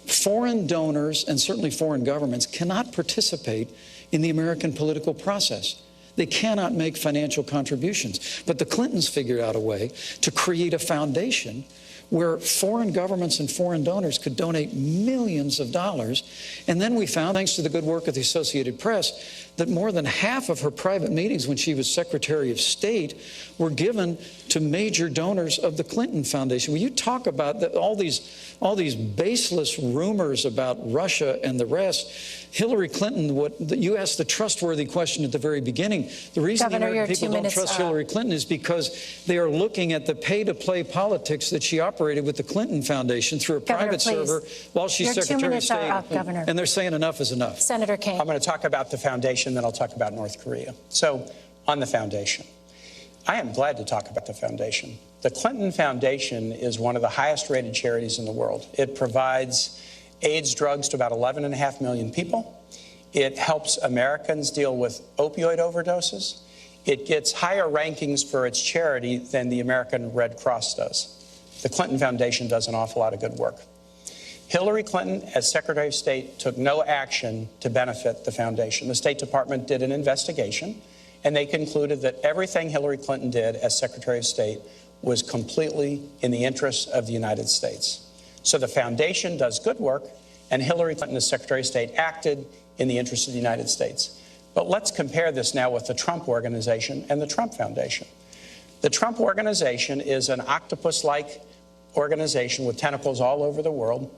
Foreign donors and certainly foreign governments cannot participate in the American political process. They cannot make financial contributions. But the Clintons figured out a way to create a foundation where foreign governments and foreign donors could donate millions of dollars. And then we found, thanks to the good work of the Associated Press, that more than half of her private meetings when she was Secretary of State were given to major donors of the Clinton Foundation. When you talk about all these baseless rumors about Russia and the rest, Hillary Clinton, you asked the trustworthy question at the very beginning. The reason the American people don't trust Hillary Clinton is because they are looking at the pay-to-play politics that she operated with the Clinton Foundation through a private server while she's Secretary of State. And they're saying enough is enough. Senator Kaine. I'm going to talk about the foundation, then I'll talk about North Korea. So, on the foundation, I am glad to talk about the foundation. The Clinton Foundation is one of the highest rated charities in the world. It provides AIDS drugs to about 11.5 million people. It helps Americans deal with opioid overdoses. It gets higher rankings for its charity than the American Red Cross does. The Clinton Foundation does an awful lot of good work. Hillary Clinton, as Secretary of State, took no action to benefit the foundation. The State Department did an investigation, and they concluded that everything Hillary Clinton did as Secretary of State was completely in the interests of the United States. So the foundation does good work, and Hillary Clinton, as Secretary of State, acted in the interest of the United States. But let's compare this now with the Trump Organization and the Trump Foundation. The Trump Organization is an octopus-like organization with tentacles all over the world,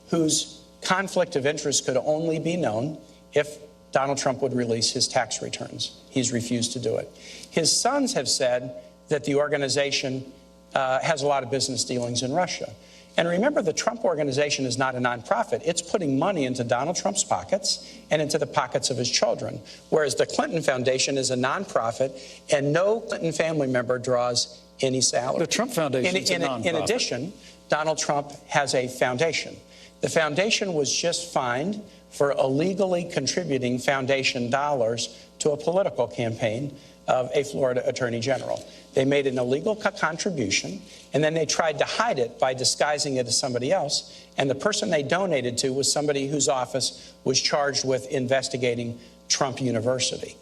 whose conflict of interest could only be known if Donald Trump would release his tax returns. He's refused to do it. His sons have said that the organization has a lot of business dealings in Russia. And remember, the Trump Organization is not a nonprofit. It's putting money into Donald Trump's pockets and into the pockets of his children, whereas the Clinton Foundation is a nonprofit, and no Clinton family member draws any salary. The Trump Foundation is a nonprofit. In addition, Donald Trump has a foundation. The foundation was just fined for illegally contributing foundation dollars to a political campaign of a Florida Attorney General. They made an illegal contribution, and then they tried to hide it by disguising it as somebody else. And the person they donated to was somebody whose office was charged with investigating Trump University.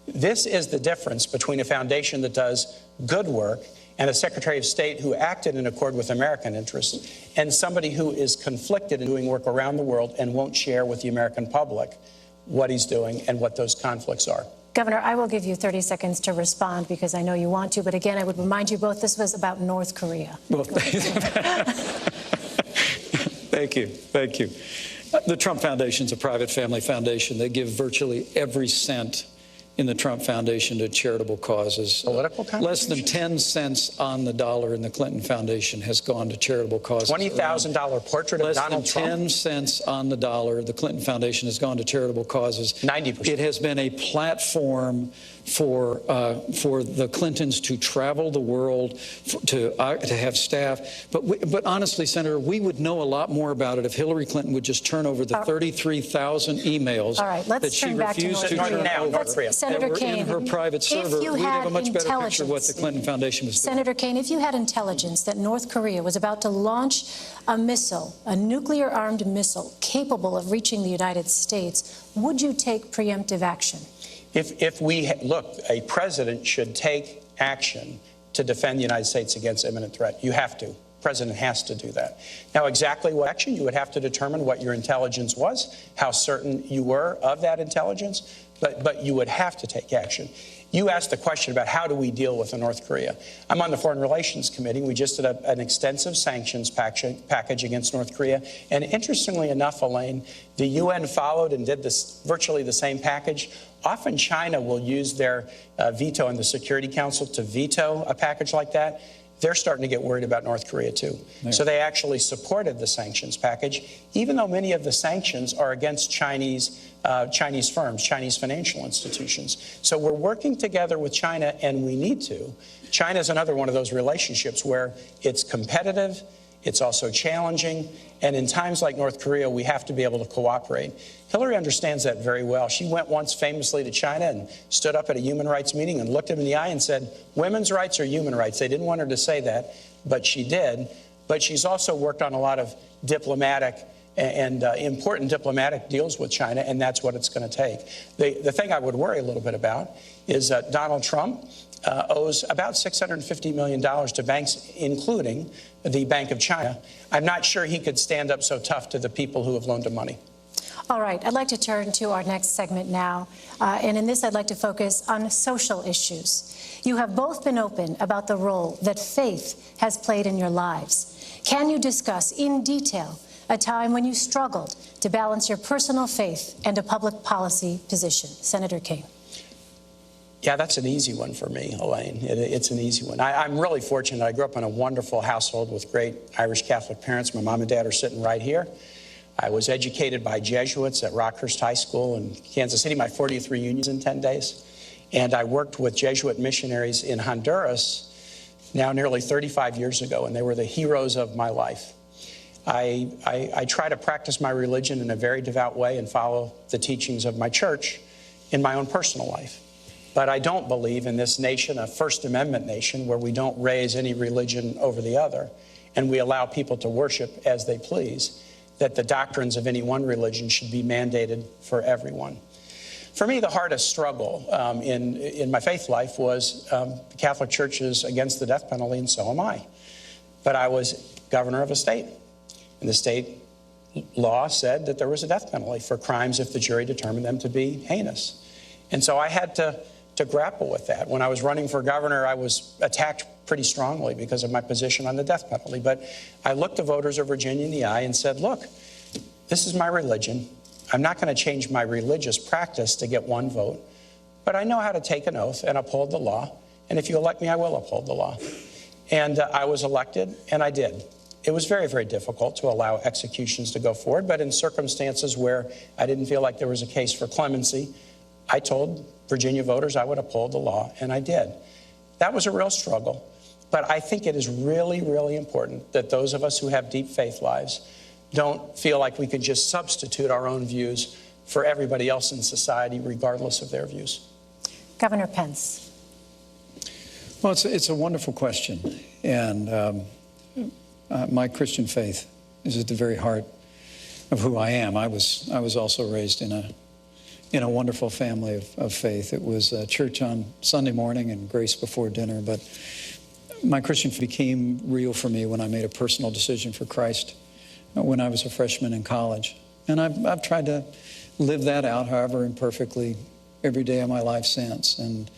This is the difference between a foundation that does good work and a Secretary of State who acted in accord with American interests, and somebody who is conflicted in doing work around the world and won't share with the American public what he's doing and what those conflicts are. Governor, I will give you 30 seconds to respond because I know you want to. But again, I would remind you both this was about North Korea. Well, thank you. Thank you. The Trump Foundation is a private family foundation. They give virtually every cent in the Trump Foundation to charitable causes. Political Less than contributions? 10 cents on the dollar in the Clinton Foundation has gone to charitable causes. $20,000 portrait of Less Donald than Trump? 10 cents on the dollar, the Clinton Foundation has gone to charitable causes. 90%. It has been a platform for the Clintons to travel the world, to have staff. But honestly, Senator, we would know a lot more about it if Hillary Clinton would just turn over the 33,000 emails that she refused to turn over Senator that were Kaine, in her private server. We'd have a much better picture of what the Clinton Foundation was doing. Senator Kaine, if you had intelligence that North Korea was about to launch a missile, a nuclear-armed missile capable of reaching the United States, would you take preemptive action? Look, a president should take action to defend the United States against imminent threat. You have to. The president has to do that. Now, exactly what action, you would have to determine what your intelligence was, how certain you were of that intelligence, but you would have to take action. You asked the question about how do we deal with North Korea. I'm on the Foreign Relations Committee. We just did an extensive sanctions package against North Korea. And interestingly enough, Elaine, the UN followed and did virtually the same package. Often China will use their veto in the Security Council to veto a package like that. They're starting to get worried about North Korea, too. Yeah. So they actually supported the sanctions package, even though many of the sanctions are against Chinese firms, Chinese financial institutions. So we're working together with China, and we need to. China is another one of those relationships where it's competitive, it's also challenging, and in times like North Korea, we have to be able to cooperate. Hillary understands that very well. She went once famously to China and stood up at a human rights meeting and looked him in the eye and said, women's rights are human rights. They didn't want her to say that, but she did. But she's also worked on a lot of diplomatic and important diplomatic deals with China, and that's what it's going to take. The thing I would worry a little bit about is Donald Trump owes about $650 million to banks, including the Bank of China. I'm not sure he could stand up so tough to the people who have loaned him money. All right, I'd like to turn to our next segment now. And in this, I'd like to focus on social issues. You have both been open about the role that faith has played in your lives. Can you discuss in detail a time when you struggled to balance your personal faith and a public policy position? Senator Kaine. Yeah, that's an easy one for me, Elaine. It's an easy one. I'm really fortunate. I grew up in a wonderful household with great Irish Catholic parents. My mom and dad are sitting right here. I was educated by Jesuits at Rockhurst High School in Kansas City, my 40th reunions in 10 days. And I worked with Jesuit missionaries in Honduras now nearly 35 years ago, and they were the heroes of my life. I try to practice my religion in a very devout way and follow the teachings of my church in my own personal life. But I don't believe in this nation, a First Amendment nation, where we don't raise any religion over the other and we allow people to worship as they please, that the doctrines of any one religion should be mandated for everyone. For me, the hardest struggle in my faith life was the Catholic Church is against the death penalty, and so am I. But I was governor of a state, and the state law said that there was a death penalty for crimes if the jury determined them to be heinous. And so I had to grapple with that. When I was running for governor, I was attacked pretty strongly because of my position on the death penalty. But I looked the voters of Virginia in the eye and said, look, this is my religion. I'm not going to change my religious practice to get one vote, but I know how to take an oath and uphold the law. And if you elect me, I will uphold the law. And I was elected, and I did. It was very, very difficult to allow executions to go forward, but in circumstances where I didn't feel like there was a case for clemency, I told Virginia voters I would uphold the law, and I did. That was a real struggle, but I think it is really, really important that those of us who have deep faith lives don't feel like we can just substitute our own views for everybody else in society, regardless of their views. Governor Pence. Well, it's a wonderful question, and my Christian faith is at the very heart of who I am. I was also raised in a wonderful family of faith. It was church on Sunday morning and grace before dinner, but my Christian faith became real for me when I made a personal decision for Christ when I was a freshman in college. And I've tried to live that out, however imperfectly, every day of my life since. And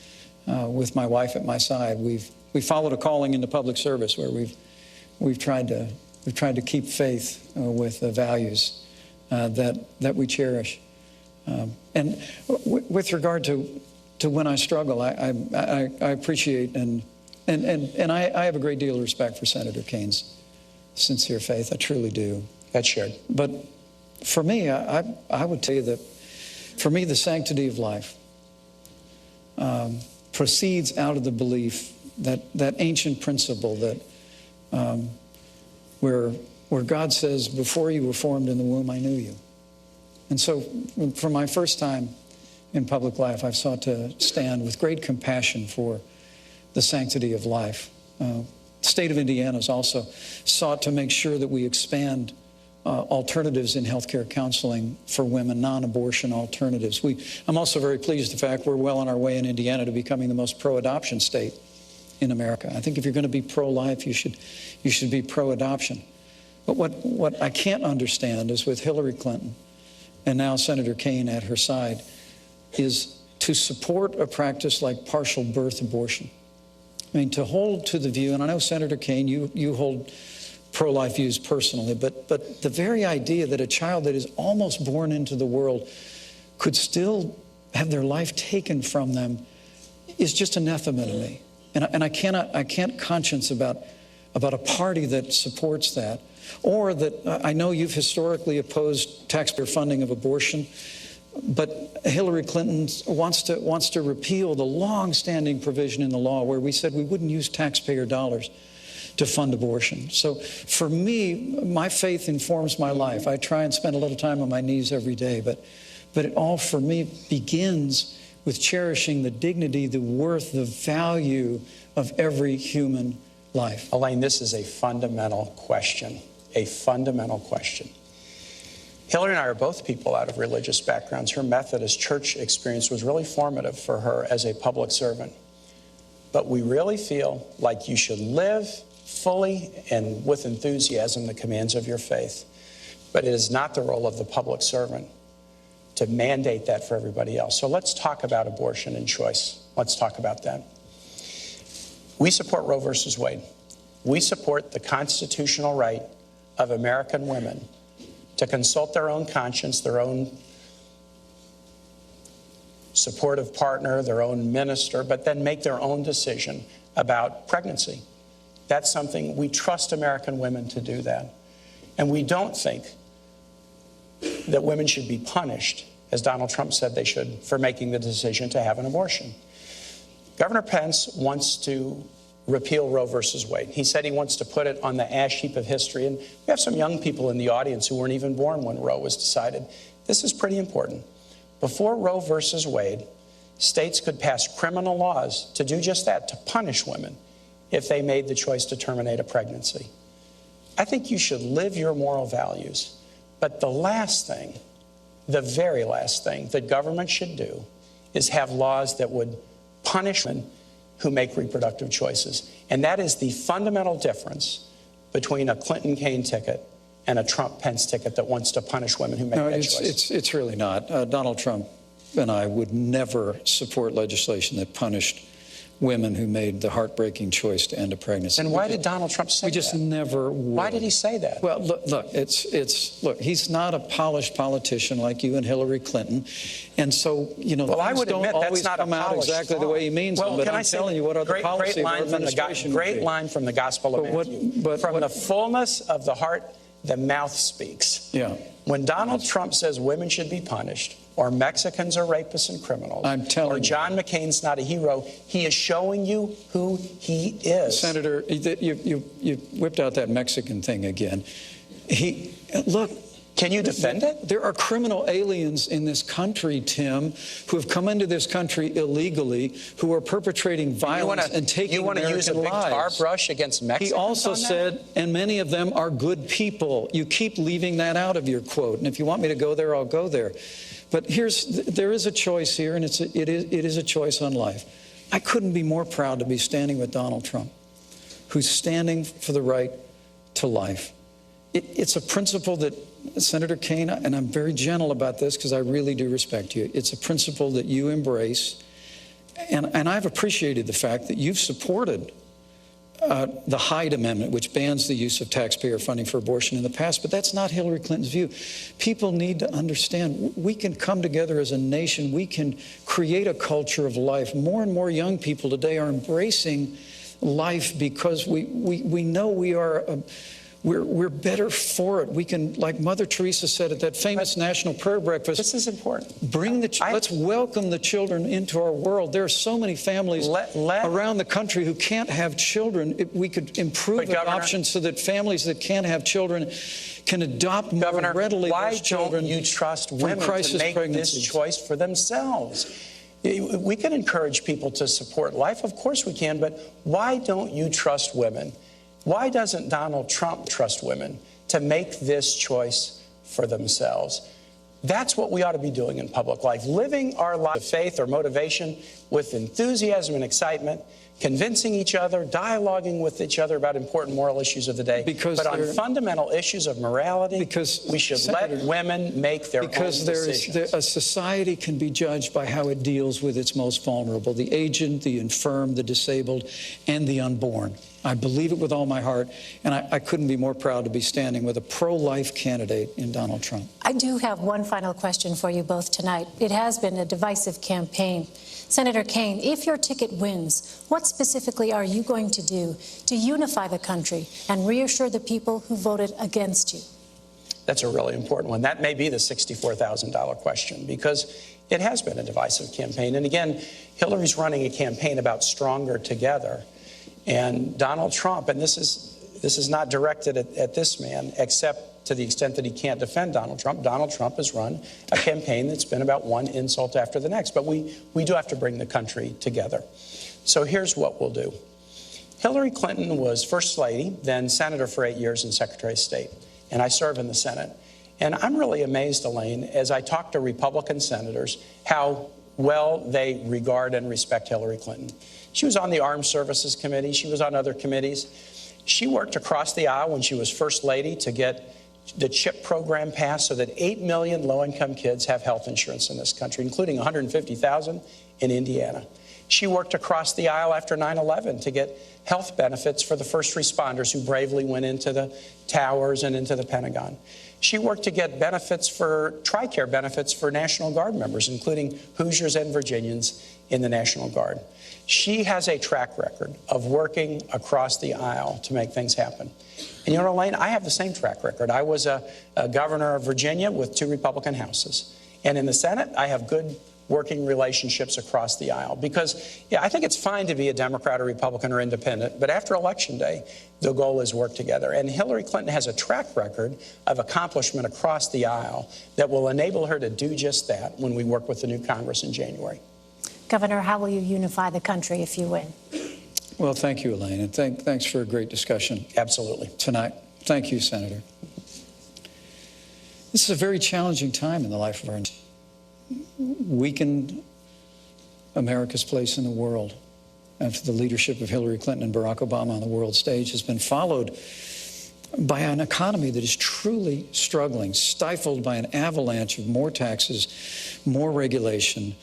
with my wife at my side, we followed a calling into public service where we've tried to keep faith with the values that we cherish. And with regard to to when I struggle. I appreciate and I have a great deal of respect for Senator Kane's sincere faith. I truly do. That's shared. But for me, I would tell you that for me, the sanctity of life proceeds out of the belief that ancient principle that where God says, before you were formed in the womb, I knew you. And so for my first time in public life, I've sought to stand with great compassion for the sanctity of life. The state of Indiana has also sought to make sure that we expand alternatives in healthcare counseling for women, non-abortion alternatives. I'm also very pleased with the fact we're well on our way in Indiana to becoming the most pro-adoption state in America. I think if you're going to be pro-life, you should be pro-adoption. But what I can't understand is with Hillary Clinton and now Senator Kane at her side is to support a practice like partial birth abortion. I mean, to hold to the view, and I know Senator Kane, you hold pro-life views personally, but the very idea that a child that is almost born into the world could still have their life taken from them is just anathema to me. And I can't conscience about a party that supports that, or that I know you've historically opposed taxpayer funding of abortion, but Hillary Clinton wants to repeal the long-standing provision in the law where we said we wouldn't use taxpayer dollars to fund abortion. So for me, my faith informs my life. I try and spend a little time on my knees every day, but it all for me begins with cherishing the dignity, the worth, the value of every human life. Elaine, this is a fundamental question, a fundamental question. Hillary and I are both people out of religious backgrounds. Her Methodist church experience was really formative for her as a public servant. But we really feel like you should live fully and with enthusiasm the commands of your faith. But it is not the role of the public servant to mandate that for everybody else. So let's talk about abortion and choice. Let's talk about that. We support Roe versus Wade. We support the constitutional right of American women to consult their own conscience, their own supportive partner, their own minister, but then make their own decision about pregnancy. That's something we trust American women to do that. And we don't think that women should be punished, as Donald Trump said they should, for making the decision to have an abortion. Governor Pence wants to repeal Roe versus Wade. He said he wants to put it on the ash heap of history. And we have some young people in the audience who weren't even born when Roe was decided. This is pretty important. Before Roe versus Wade, states could pass criminal laws to do just that, to punish women if they made the choice to terminate a pregnancy. I think you should live your moral values. But the last thing, the very last thing that government should do is have laws that would punish women who make reproductive choices. And that is the fundamental difference between a Clinton-Kane ticket and a Trump-Pence ticket that wants to punish women who make that choice. It's really not. Donald Trump and I would never support legislation that punished women who made the heartbreaking choice to end a pregnancy. And why did Donald Trump say that? We just never would. Why did he say that? Well, look, he's not a polished politician like you and Hillary Clinton. And so, well, I would don't admit always that's not come out exactly the way he means them, but I'm telling you what other policy of our administration would be. Great line from the Gospel of Matthew. From the fullness of the heart, the mouth speaks. Yeah. When Donald Trump says women should be punished, or Mexicans are rapists and criminals, I'm telling you. Or John McCain's not a hero, he is showing you who he is. Senator, you whipped out that Mexican thing again. Look. Can you defend it? There are criminal aliens in this country, Tim, who have come into this country illegally, who are perpetrating violence and taking American lives. You want to use a big tar brush against Mexicans? He also said, and many of them are good people. You keep leaving that out of your quote. And if you want me to go there, I'll go there. But there is a choice here, and it is a choice on life. I couldn't be more proud to be standing with Donald Trump, who's standing for the right to life. It's a principle that Senator Kane, and I'm very gentle about this because I really do respect you, it's a principle that you embrace. And I've appreciated the fact that you've supported the Hyde Amendment, which bans the use of taxpayer funding for abortion in the past, but that's not Hillary Clinton's view. People need to understand we can come together as a nation. We can create a culture of life. More and more young people today are embracing life because we know we're better for it. We can, like Mother Teresa said at that famous National Prayer Breakfast, This is important. let's welcome the children into our world. There are so many families around the country who can't have children. We could improve adoption so that families that can't have children can adopt more readily those children. Why don't you trust women to make this choice for themselves? We can encourage people to support life. Of course we can, but why don't you trust women? Why doesn't Donald Trump trust women to make this choice for themselves? That's what we ought to be doing in public life, living our life of faith or motivation with enthusiasm and excitement, convincing each other, dialoguing with each other about important moral issues of the day. But on fundamental issues of morality, we should let women make their own decisions. A society can be judged by how it deals with its most vulnerable, the aged, the infirm, the disabled, and the unborn. I believe it with all my heart, and I couldn't be more proud to be standing with a pro-life candidate in Donald Trump. I do have one final question for you both tonight. It has been a divisive campaign. Senator Kaine, if your ticket wins, what specifically are you going to do to unify the country and reassure the people who voted against you? That's a really important one. That may be the $64,000 question, because it has been a divisive campaign. And again, Hillary's running a campaign about stronger together. And Donald Trump, and this is not directed at this man, except to the extent that he can't defend Donald Trump. Donald Trump has run a campaign that's been about one insult after the next. But we do have to bring the country together. So here's what we'll do. Hillary Clinton was First Lady, then Senator for 8 years and Secretary of State. And I serve in the Senate. And I'm really amazed, Elaine, as I talk to Republican senators, how well they regard and respect Hillary Clinton. She was on the Armed Services Committee. She was on other committees. She worked across the aisle when she was First Lady to get the CHIP program passed so that 8 million low-income kids have health insurance in this country, including 150,000 in Indiana. She worked across the aisle after 9/11 to get health benefits for the first responders who bravely went into the towers and into the Pentagon. She worked to get benefits for TRICARE benefits for National Guard members, including Hoosiers and Virginians in the National Guard. She has a track record of working across the aisle to make things happen. And you know, Elaine, I have the same track record. I was a governor of Virginia with 2 Republican houses. And in the Senate, I have good working relationships across the aisle. Because, yeah, I think it's fine to be a Democrat or Republican or independent, but after Election Day, the goal is work together. And Hillary Clinton has a track record of accomplishment across the aisle that will enable her to do just that when we work with the new Congress in January. Governor, how will you unify the country if you win? Well, thank you, Elaine, and thanks for a great discussion. Absolutely. Tonight. Thank you, Senator. This is a very challenging time in the life of our nation. Weakened America's place in the world after the leadership of Hillary Clinton and Barack Obama on the world stage has been followed by an economy that is truly struggling, stifled by an avalanche of more taxes, more regulation,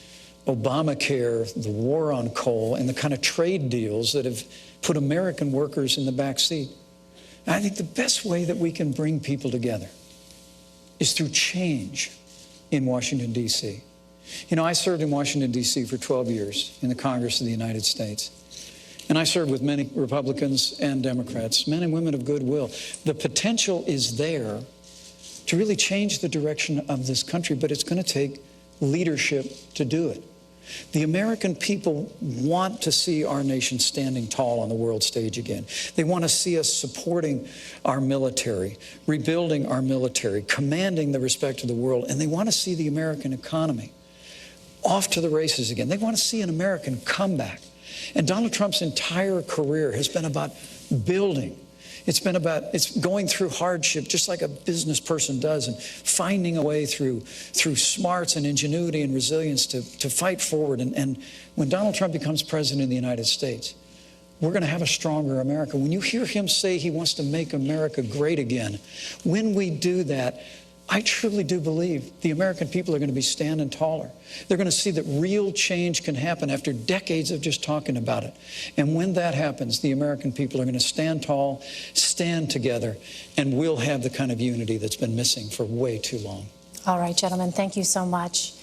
Obamacare, the war on coal, and the kind of trade deals that have put American workers in the back seat. And I think the best way that we can bring people together is through change in Washington, D.C. You know, I served in Washington, D.C. for 12 years in the Congress of the United States. And I served with many Republicans and Democrats, men and women of goodwill. The potential is there to really change the direction of this country, but it's going to take leadership to do it. The American people want to see our nation standing tall on the world stage again. They want to see us supporting our military, rebuilding our military, commanding the respect of the world, and they want to see the American economy off to the races again. They want to see an American comeback. And Donald Trump's entire career has been about building. It's going through hardship, just like a business person does, and finding a way through smarts and ingenuity and resilience to fight forward. And when Donald Trump becomes president of the United States, we're going to have a stronger America. When you hear him say he wants to make America great again, when we do that, I truly do believe the American people are going to be standing taller. They're going to see that real change can happen after decades of just talking about it. And when that happens, the American people are going to stand tall, stand together, and we'll have the kind of unity that's been missing for way too long. All right, gentlemen, thank you so much.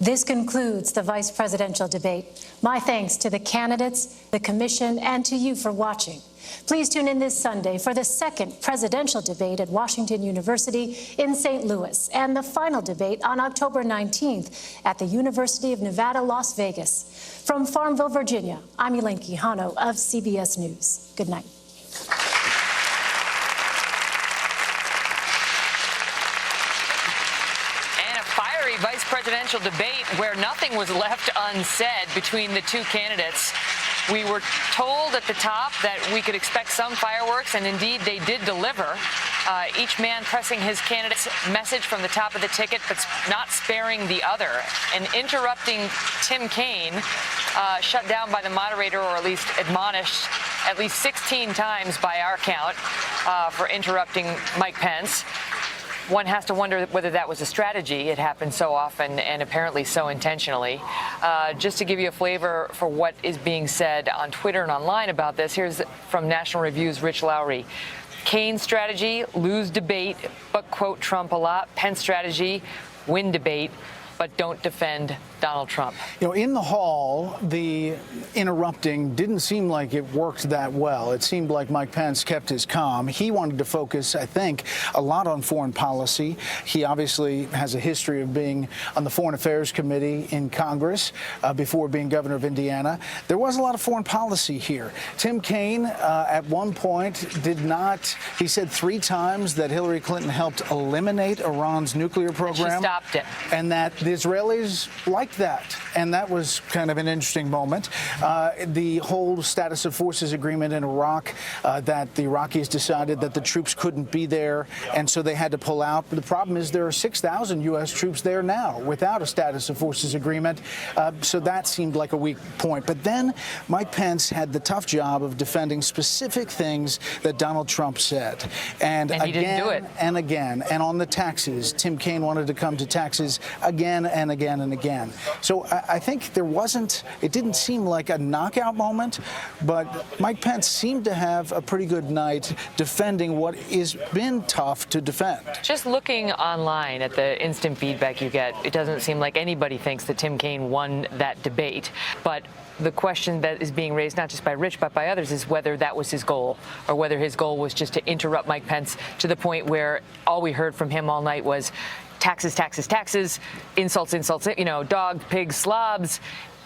This concludes the vice presidential debate. My thanks to the candidates, the commission, and to you for watching. Please tune in this Sunday for the second presidential debate at Washington University in St. Louis and the final debate on October 19th at the University of Nevada, Las Vegas. From Farmville, Virginia, I'm Elaine Quijano of CBS News. Good night. Vice presidential debate where nothing was left unsaid between the two candidates. We were told at the top that we could expect some fireworks, and indeed they did deliver. Each man pressing his candidate's message from the top of the ticket, but not sparing the other. And interrupting Tim Kaine, shut down by the moderator, or at least admonished at least 16 times by our count for interrupting Mike Pence. One has to wonder whether that was a strategy. It happened so often and apparently so intentionally. Just to give you a flavor for what is being said on Twitter and online about this, here's from National Review's Rich Lowry. Kaine's strategy, lose debate, but quote Trump a lot. Pence strategy, win debate, but don't defend Donald Trump. You know, in the hall, the interrupting didn't seem like it worked that well. It seemed like Mike Pence kept his calm. He wanted to focus, I think, a lot on foreign policy. He obviously has a history of being on the Foreign Affairs Committee in Congress before being governor of Indiana. There was a lot of foreign policy here. Tim Kaine, at one point, he said 3 times that Hillary Clinton helped eliminate Iran's nuclear program. She stopped it. And that the Israelis liked that, and that was kind of an interesting moment. The whole status of forces agreement in Iraq, that the Iraqis decided that the troops couldn't be there, and so they had to pull out. But the problem is there are 6,000 U.S. troops there now without a status of forces agreement, so that seemed like a weak point. But then Mike Pence had the tough job of defending specific things that Donald Trump said. And he didn't do it. And again, and on the taxes, Tim Kaine wanted to come to taxes again and again and again. So I think it didn't seem like a knockout moment, but Mike Pence seemed to have a pretty good night defending what has been tough to defend. Just looking online at the instant feedback you get, it doesn't seem like anybody thinks that Tim Kaine won that debate. But the question that is being raised, not just by Rich, but by others, is whether that was his goal, or whether his goal was just to interrupt Mike Pence to the point where all we heard from him all night was taxes, taxes, taxes, insults, insults, dogs, pigs, slobs,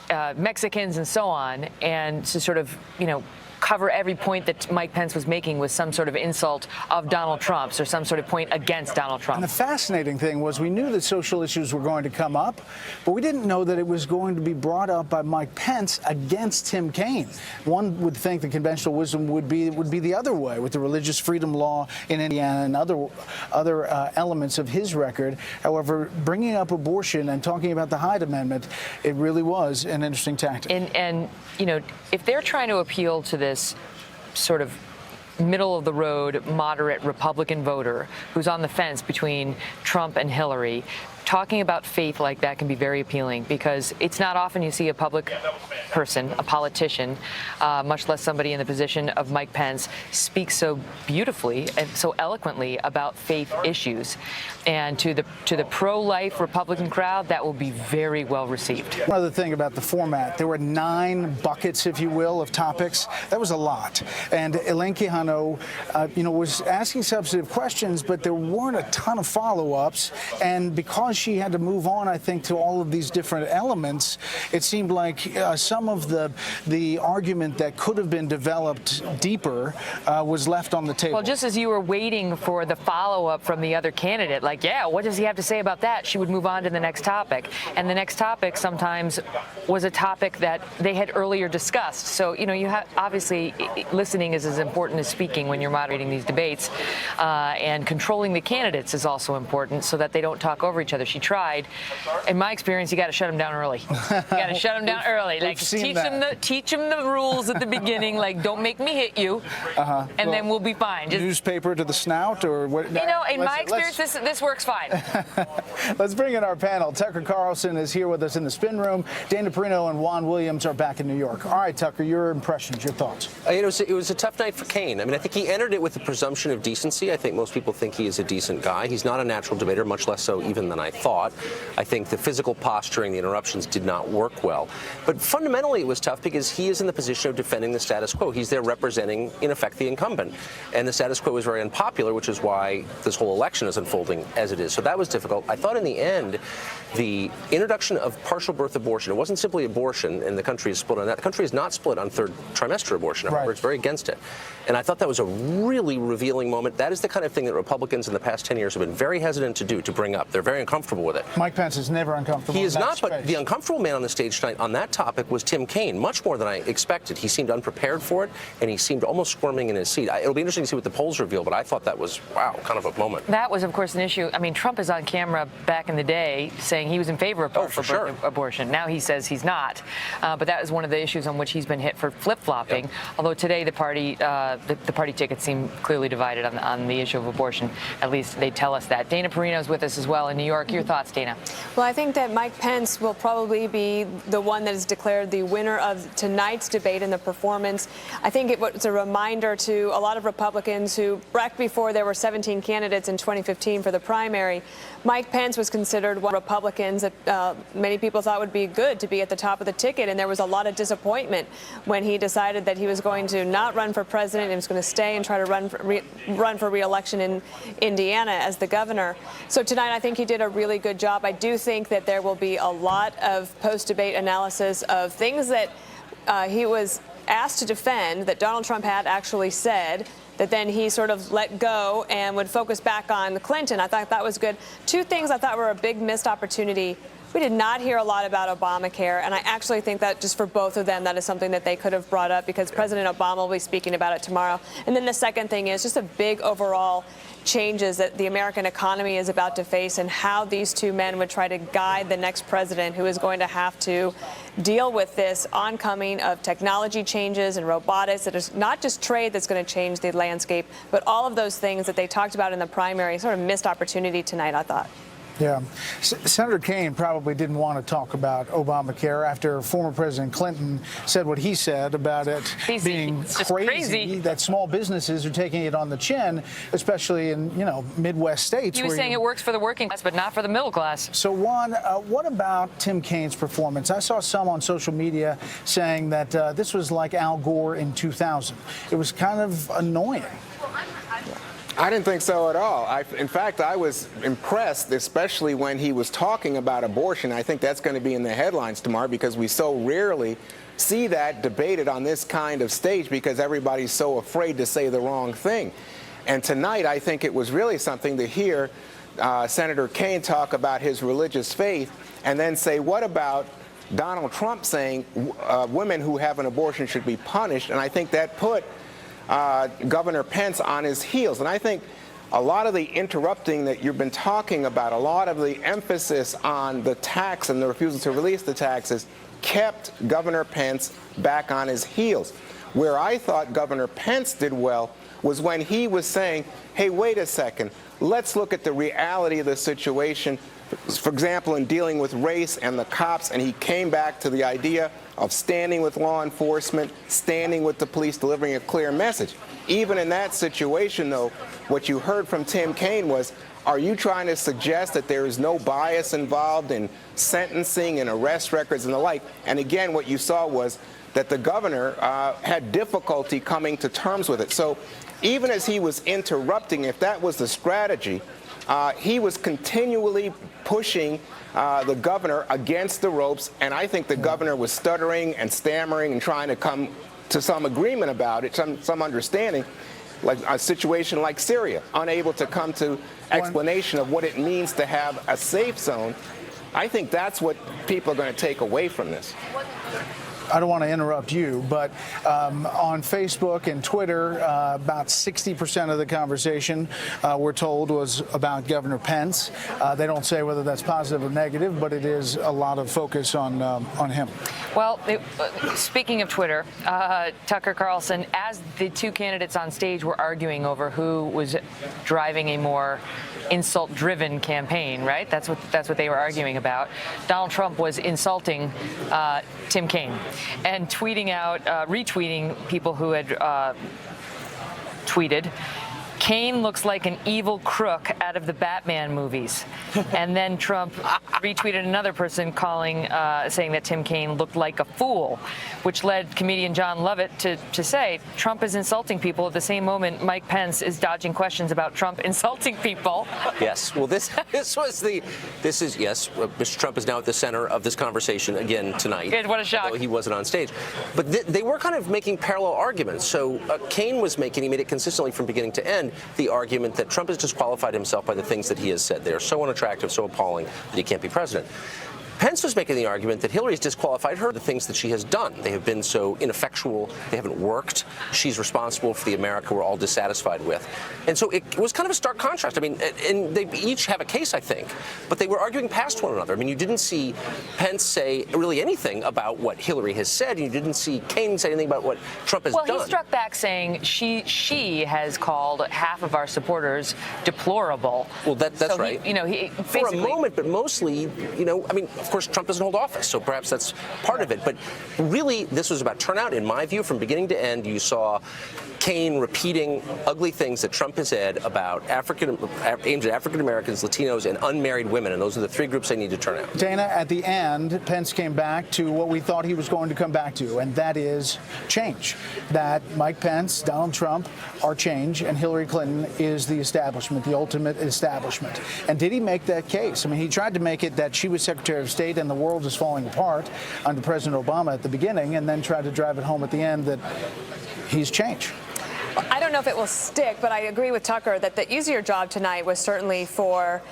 Mexicans, and so on. And to sort of, cover every point that Mike Pence was making with some sort of insult of Donald Trump's or some sort of point against Donald Trump. And the fascinating thing was we knew that social issues were going to come up, but we didn't know that it was going to be brought up by Mike Pence against Tim Kaine. One would think the conventional wisdom would be the other way, with the religious freedom law in Indiana and other elements of his record. However, bringing up abortion and talking about the Hyde Amendment, it really was an interesting tactic. And if they're trying to appeal to this sort of middle-of-the-road, moderate Republican voter who's on the fence between Trump and Hillary, talking about faith like that can be very appealing, because it's not often you see a public person, a politician, much less somebody in the position of Mike Pence, speak so beautifully and so eloquently about faith issues. And to the pro-life Republican crowd, that will be very well received. One other thing about the format, there were 9 buckets, if you will, of topics. That was a lot. And Elaine Quijano, was asking substantive questions, but there weren't a ton of follow-ups. And because she had to move on, I think, to all of these different elements, it seemed like some of the argument that could have been developed deeper was left on the table. Well, just as you were waiting for the follow-up from the other candidate, like, yeah, what does he have to say about that? She would move on to the next topic. And the next topic sometimes was a topic that they had earlier discussed. So, you have, obviously, listening is as important as speaking when you're moderating these debates. And controlling the candidates is also important so that they don't talk over each other. she tried. In my experience, you got to shut them down early. You got to shut them down early. Like teach them the rules at the beginning. Like don't make me hit you, and then we'll be fine. Just, newspaper to the snout, or what? you know, in my experience, this works fine. Let's bring in our panel. Tucker Carlson is here with us in the spin room. Dana Perino and Juan Williams are back in New York. All right, Tucker, your impressions, your thoughts. It was a tough night for Kaine. I mean, I think he entered it with the presumption of decency. I think most people think he is a decent guy. He's not a natural debater, much less so even than I thought. I think the physical posturing, the interruptions did not work well. But fundamentally, it was tough because he is in the position of defending the status quo. He's there representing, in effect, the incumbent. And the status quo is very unpopular, which is why this whole election is unfolding as it is. So that was difficult. I thought in the end, the introduction of partial birth abortion, it wasn't simply abortion, and the country is split on that. The country is not split on third trimester abortion. However, it's very against it. And I thought that was a really revealing moment. That is the kind of thing that Republicans in the past 10 years have been very hesitant to do, to bring up. They're very uncomfortable with it. Mike Pence is never uncomfortable. He is not, space. but the uncomfortable man on the stage tonight on that topic was Tim Kaine, much more than I expected. He seemed unprepared for it, and he seemed almost squirming in his seat. It'll be interesting to see what the polls reveal, but I thought that was, wow, kind of a moment. That was, of course, an issue. I mean, Trump is on camera back in the day saying he was in favor of partial birth abortion. Now he says he's not. But that is one of the issues on which he's been hit for flip-flopping. Yep. Although today the party tickets seem clearly divided on the issue of abortion. At least they tell us that. Dana Perino is with us as well in New York. Your thoughts, Dana? Well, I think that Mike Pence will probably be the one that is declared the winner of tonight's debate and the performance. I think it was a reminder to a lot of Republicans who, back before there were 17 candidates in 2015 for the primary, Mike Pence was considered one of the Republicans that many people thought would be good to be at the top of the ticket, and there was a lot of disappointment when he decided that he was going to not run for president and was going to stay and try to run for re-election in Indiana as the governor. So tonight I think he did a really good job. I do think that there will be a lot of post-debate analysis of things that he was asked to defend that Donald Trump had actually said, that then he sort of let go and would focus back on Clinton. I thought that was good. Two things I thought were a big missed opportunity. We did not hear a lot about Obamacare, and I actually think that just for both of them, that is something that they could have brought up because President Obama will be speaking about it tomorrow. And then the second thing is just a big overall changes that the American economy is about to face and how these two men would try to guide the next president who is going to have to deal with this oncoming of technology changes and robotics. That is not just trade that's going to change the landscape, but all of those things that they talked about in the primary. Sort of missed opportunity tonight, I thought. Yeah. Senator Kaine probably didn't want to talk about Obamacare after former President Clinton said what he said about it being crazy that small businesses are taking it on the chin, especially in, Midwest states. He was saying it works for the working class, but not for the middle class. So, Juan, what about Tim Kaine's performance? I saw some on social media saying that this was like Al Gore in 2000. It was kind of annoying. I didn't think so at all. In fact, I was impressed, especially when he was talking about abortion. I think that's going to be in the headlines tomorrow because we so rarely see that debated on this kind of stage because everybody's so afraid to say the wrong thing. And tonight, I think it was really something to hear Senator Kaine talk about his religious faith and then say, what about Donald Trump saying women who have an abortion should be punished? And I think that put Governor Pence on his heels. And I think a lot of the interrupting that you've been talking about, a lot of the emphasis on the tax and the refusal to release the taxes kept Governor Pence back on his heels. Where I thought Governor Pence did well was when he was saying, hey, wait a second, let's look at the reality of the situation. For example, in dealing with race and the cops, and he came back to the idea of standing with law enforcement, standing with the police, delivering a clear message. Even in that situation, though, what you heard from Tim Kaine was, are you trying to suggest that there is no bias involved in sentencing and arrest records and the like? And again, what you saw was that the governor had difficulty coming to terms with it. So even as he was interrupting, if that was the strategy, he was continually pushing the governor against the ropes, and I think the governor was stuttering and stammering and trying to come to some agreement about it, some understanding, like a situation like Syria, unable to come to explanation of what it means to have a safe zone. I think that's what people are going to take away from this. I don't want to interrupt you, but on Facebook and Twitter, about 60% of the conversation, we're told, was about Governor Pence. They don't say whether that's positive or negative, but it is a lot of focus on him. Well, speaking of Twitter, Tucker Carlson, as the two candidates on stage were arguing over who was driving a more insult-driven campaign, right? That's what they were arguing about. Donald Trump was insulting Tim Kaine and tweeting out, retweeting people who had tweeted, "Kaine looks like an evil crook out of the Batman movies." And then Trump retweeted another person saying that Tim Kaine looked like a fool, which led comedian John Lovett to say Trump is insulting people at the same moment Mike Pence is dodging questions about Trump insulting people. Yes. Well, Mr. Trump is now at the center of this conversation again tonight. What a shock. Although he wasn't on stage. But they were kind of making parallel arguments. So Kaine he made it consistently from beginning to end, the argument that Trump has disqualified himself by the things that he has said. They are so unattractive, so appalling that he can't be president. Pence was making the argument that Hillary's disqualified her, the things that she has done. They have been so ineffectual. They haven't worked. She's responsible for the America we're all dissatisfied with. And so it was kind of a stark contrast. I mean, and they each have a case, I think, but they were arguing past one another. I mean, you didn't see Pence say really anything about what Hillary has said, and you didn't see Kaine say anything about what Trump has done. Well, he struck back saying she has called half of our supporters deplorable. Well, that's right. He for a moment, but mostly, I mean, of course, Trump doesn't hold office, so perhaps that's part of it. But really, this was about turnout. In my view, from beginning to end, you saw Kaine repeating ugly things that Trump has said about aimed at African Americans, Latinos, and unmarried women, and those are the three groups they need to turn out. Dana, at the end, Pence came back to what we thought he was going to come back to, and that is change. That Mike Pence, Donald Trump are change, and Hillary Clinton is the establishment, the ultimate establishment. And did he make that case? I mean, he tried to make it that she was Secretary of State and the world is falling apart under President Obama at the beginning, and then tried to drive it home at the end that he's change. I don't know if it will stick, but I agree with Tucker that the easier job tonight was certainly for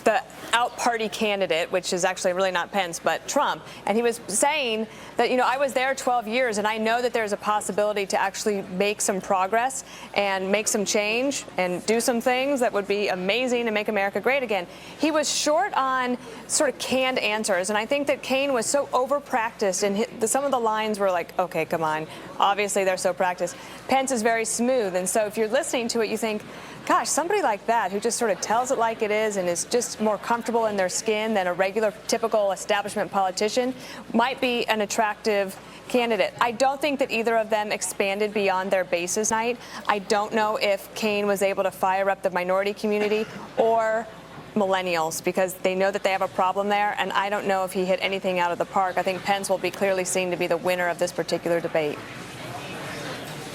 the out-party candidate, which is actually really not Pence, but Trump. And he was saying that, I was there 12 years, and I know that there's a possibility to actually make some progress and make some change and do some things that would be amazing and make America great again. He was short on sort of canned answers, and I think that Kaine was so over-practiced, and some of the lines were like, okay, come on. Obviously, they're so practiced. Pence is very smooth, and so if you're listening to it, you think, gosh, somebody like that who just sort of tells it like it is and is just more comfortable in their skin than a regular, typical establishment politician might be an attractive candidate. I don't think that either of them expanded beyond their bases tonight. I don't know if Kaine was able to fire up the minority community or millennials because they know that they have a problem there, and I don't know if he hit anything out of the park. I think Pence will be clearly seen to be the winner of this particular debate.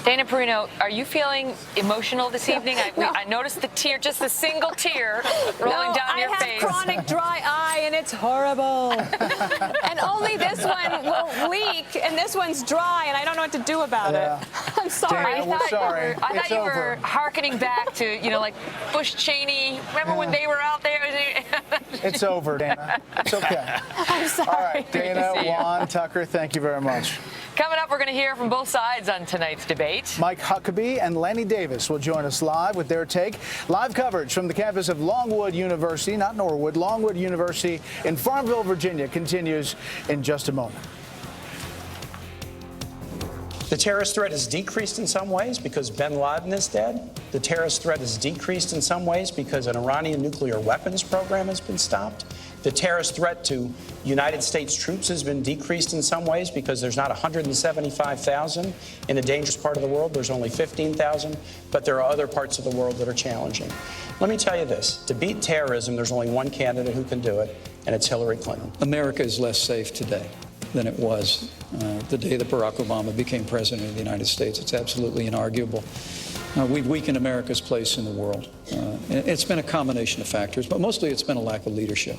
Dana Perino, are you feeling emotional this evening? I noticed the tear, just a single tear rolling down your face. I have chronic dry eye, and it's horrible. And only this one will leak, and this one's dry, and I don't know what to do about it. I'm sorry. Dana, we're sorry. I thought you were hearkening back to, like Bush Cheney. Remember when they were out there? It's over, Dana. It's okay. I'm sorry. All right, Dana, Juan, Tucker, thank you very much. Coming up, we're going to hear from both sides on tonight's debate. Mike Huckabee and Lanny Davis will join us live with their take. Live coverage from the campus of Longwood University, not Norwood, Longwood University in Farmville, Virginia, continues in just a moment. The terrorist threat has decreased in some ways because bin Laden is dead. The terrorist threat has decreased in some ways because an Iranian nuclear weapons program has been stopped. The terrorist threat to United States troops has been decreased in some ways because there's not 175,000 in a dangerous part of the world. There's only 15,000, but there are other parts of the world that are challenging. Let me tell you this. To beat terrorism, there's only one candidate who can do it, and it's Hillary Clinton. America is less safe today than it was the day that Barack Obama became president of the United States. It's absolutely inarguable. We've weakened America's place in the world. It's been a combination of factors, but mostly it's been a lack of leadership.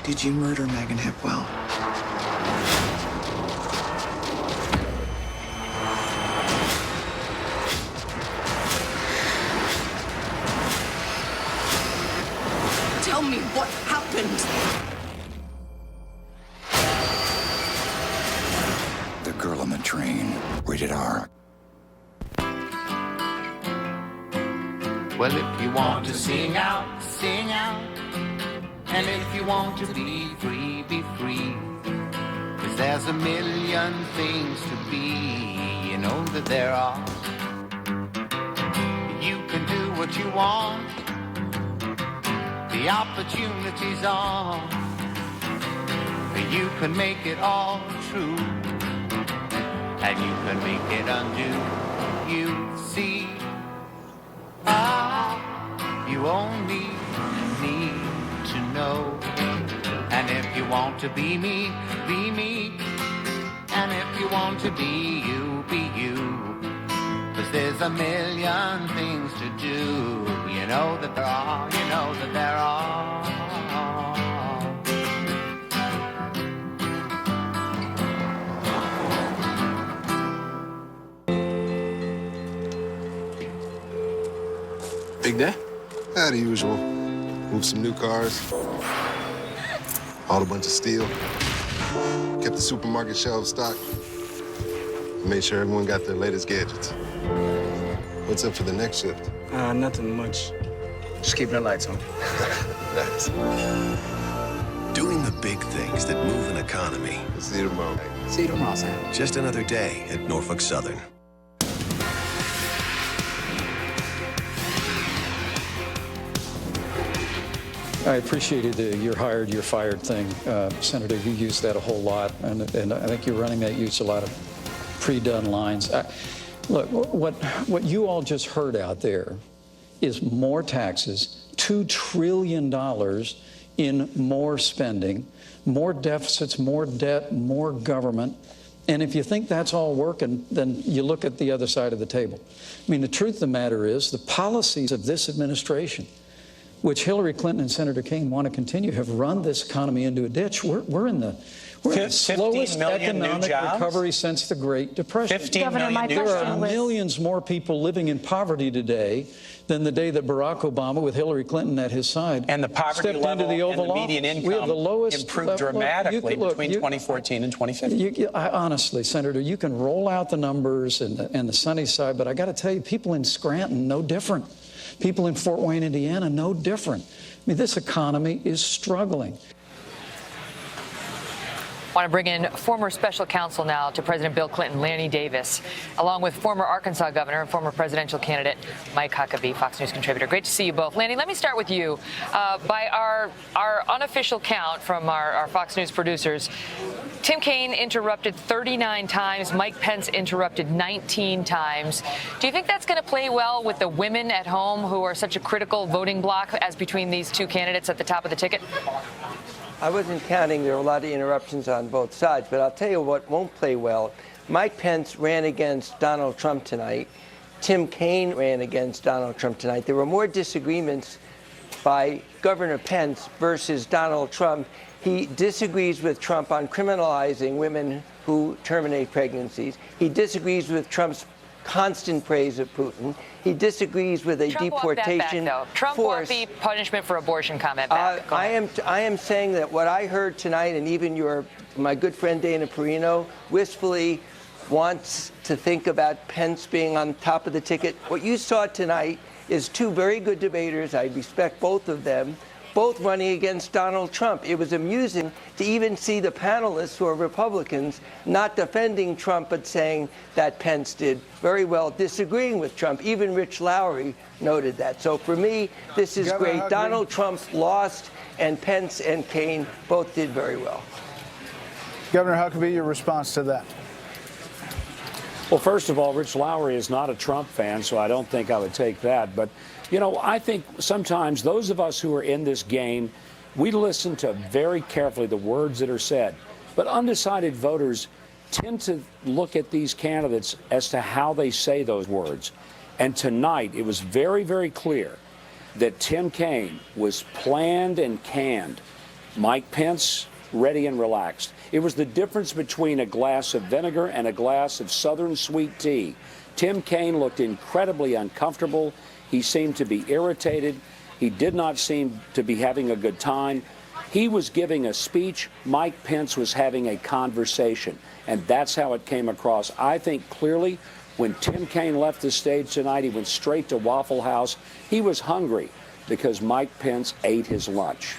Did you murder Megan Hipwell? Tell me what happened. The Girl on the Train. Rated R. Well, if you want to sing out, sing out. And if you want to be free, be free. 'Cause there's a million things to be, you know that there are. You can do what you want. The opportunities are. You can make it all true. And you can make it undo. You see, you only need to know. And if you want to be me, be me. And if you want to be you, be you. 'Cause there's a million things to do. You know that there are, you know that there are. Big day? The usual. Moved some new cars. Hauled a bunch of steel. Kept the supermarket shelves stocked. Made sure everyone got their latest gadgets. What's up for the next shift? Nothing much. Just keeping the lights on. Nice. Doing the big things that move an economy. See you tomorrow. See you tomorrow, Sam. Just another day at Norfolk Southern. I appreciated the you're hired, you're fired thing. Senator, you used that a whole lot, and I think you're running that use a lot of pre-done lines. Look, what you all just heard out there is more taxes, $2 trillion in more spending, more deficits, more debt, more government. And if you think that's all working, then you look at the other side of the table. I mean, the truth of the matter is the policies of this administration, which Hillary Clinton and Senator Kaine want to continue, have run this economy into a ditch. We're in the slowest economic recovery since the Great Depression. 15 million new There are jobs. millions more people living in poverty today than the day that Barack Obama, with Hillary Clinton at his side, And the poverty stepped level into the and Oval the median Office. We have the income lowest improved level- dramatically look, between 2014 and 2015. Honestly, Senator, you can roll out the numbers and the sunny side, but I got to tell you, people in Scranton, no different. People in Fort Wayne, Indiana, no different. I mean, this economy is struggling. I want to bring in former special counsel now to President Bill Clinton, Lanny Davis, along with former Arkansas governor and former presidential candidate Mike Huckabee, Fox News contributor. Great to see you both. Lanny, let me start with you. By our unofficial count from our Fox News producers, Tim Kaine interrupted 39 times. Mike Pence interrupted 19 times. Do you think that's going to play well with the women at home who are such a critical voting bloc as between these two candidates at the top of the ticket? I wasn't counting. There were a lot of interruptions on both sides, but I'll tell you what won't play well. Mike Pence ran against Donald Trump tonight. Tim Kaine ran against Donald Trump tonight. There were more disagreements by Governor Pence versus Donald Trump. He disagrees with Trump on criminalizing women who terminate pregnancies. He disagrees with Trump's constant praise of Putin. He disagrees with a Trump deportation walked that back, though. Trump force. want the punishment for abortion comment back. I am saying that what I heard tonight, and even my good friend Dana Perino wistfully wants to think about Pence being on top of the ticket. What you saw tonight is two very good debaters. I respect both of them, both running against Donald Trump. It was amusing to even see the panelists who are Republicans not defending Trump, but saying that Pence did very well, disagreeing with Trump. Even Rich Lowry noted that. So for me, this is Governor great. Donald Trump lost, and Pence and Kaine both did very well. Governor Huckabee, your response to that? Well, first of all, Rich Lowry is not a Trump fan, so I don't think I would take that. But, you know, I think sometimes those of us who are in this game, we listen to very carefully the words that are said. But undecided voters tend to look at these candidates as to how they say those words. And tonight, it was very, very clear that Tim Kaine was planned and canned. Mike Pence ready and relaxed. It was the difference between a glass of vinegar and a glass of Southern sweet tea. Tim Kaine looked incredibly uncomfortable. He seemed to be irritated. He did not seem to be having a good time. He was giving a speech. Mike Pence was having a conversation, and that's how it came across. I think clearly when Tim Kaine left the stage tonight, he went straight to Waffle House. He was hungry because Mike Pence ate his lunch.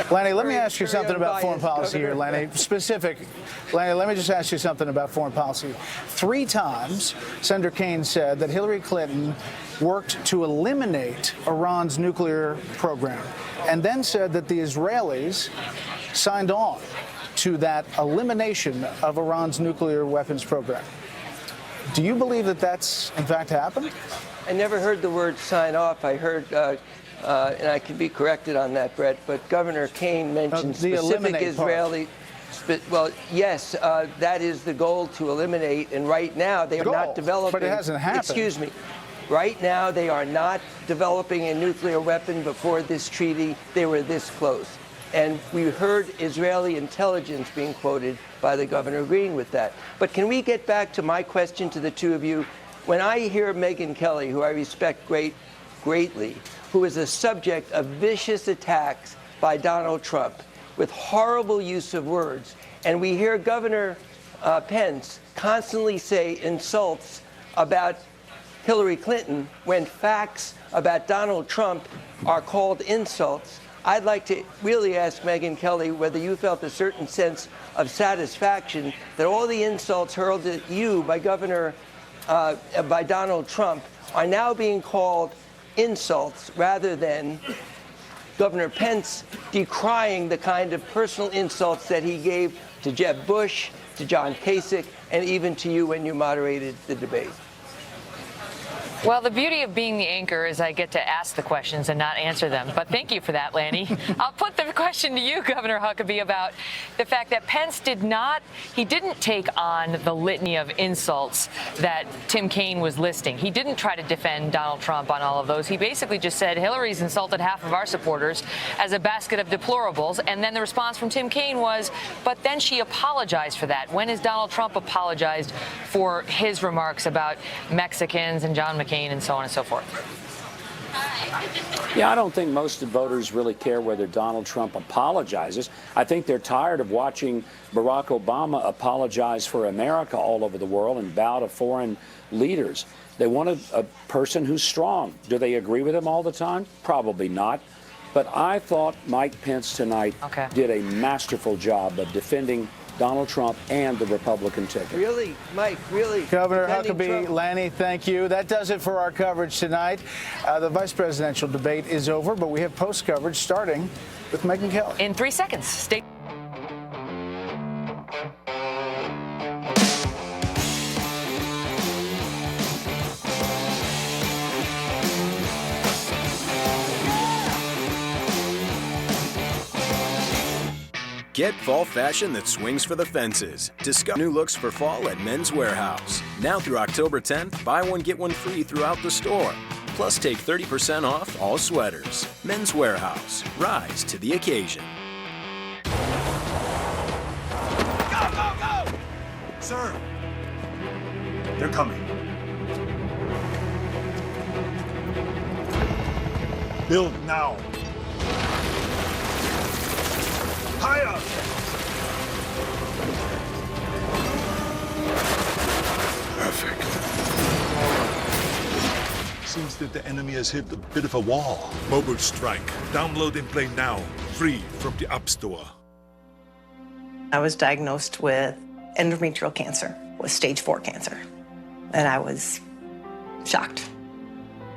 Lanny, let me ask you something about foreign policy here, Lanny. Lanny, let me just ask you something about foreign policy. 3 times, Senator Kaine said that Hillary Clinton worked to eliminate Iran's nuclear program, and then said that the Israelis signed on to that elimination of Iran's nuclear weapons program. Do you believe that that's, in fact, happened? I never heard the word sign off. I heard, and I can be corrected on that, Brett, but Governor Kaine mentioned specific Israeli. Well, yes, that is the goal, to eliminate. And right now, they are not developing. But it hasn't happened. Excuse me. Right now, they are not developing a nuclear weapon. Before this treaty, they were this close. And we heard Israeli intelligence being quoted by the governor agreeing with that. But can we get back to my question to the two of you? When I hear Megyn Kelly, who I respect greatly, who is a subject of vicious attacks by Donald Trump with horrible use of words, and we hear Governor Pence constantly say insults about Hillary Clinton when facts about Donald Trump are called insults, I'd like to really ask Megyn Kelly whether you felt a certain sense of satisfaction that all the insults hurled at you by by Donald Trump are now being called insults rather than Governor Pence decrying the kind of personal insults that he gave to Jeb Bush, to John Kasich, and even to you when you moderated the debate. Well, the beauty of being the anchor is I get to ask the questions and not answer them. But thank you for that, Lanny. I'll put the question to you, Governor Huckabee, about the fact that Pence didn't take on the litany of insults that Tim Kaine was listing. He didn't try to defend Donald Trump on all of those. He basically just said Hillary's insulted half of our supporters as a basket of deplorables. And then the response from Tim Kaine was, but then she apologized for that. When has Donald Trump apologized for his remarks about Mexicans and John McCain and so on and so forth? Yeah, I don't think most voters really care whether Donald Trump apologizes. I think they're tired of watching Barack Obama apologize for America all over the world and bow to foreign leaders. They want a person who's strong. Do they agree with him all the time? Probably not. But I thought Mike Pence tonight did a masterful job of defending Donald Trump and the Republican ticket. Really, Mike, really? Governor Huckabee, Lanny, thank you. That does it for our coverage tonight. The vice presidential debate is over, but we have post coverage starting with Megyn Kelly. In 3 seconds. Stay. Get fall fashion that swings for the fences. Discover new looks for fall at Men's Warehouse. Now through October 10th, buy one, get one free throughout the store. Plus take 30% off all sweaters. Men's Warehouse. Rise to the occasion. Go, go, go! Sir, they're coming. Build now. Higher! Perfect. Seems that the enemy has hit a bit of a wall. Mobile Strike. Download and play now. Free from the App Store. I was diagnosed with endometrial cancer, with stage 4 cancer, and I was shocked.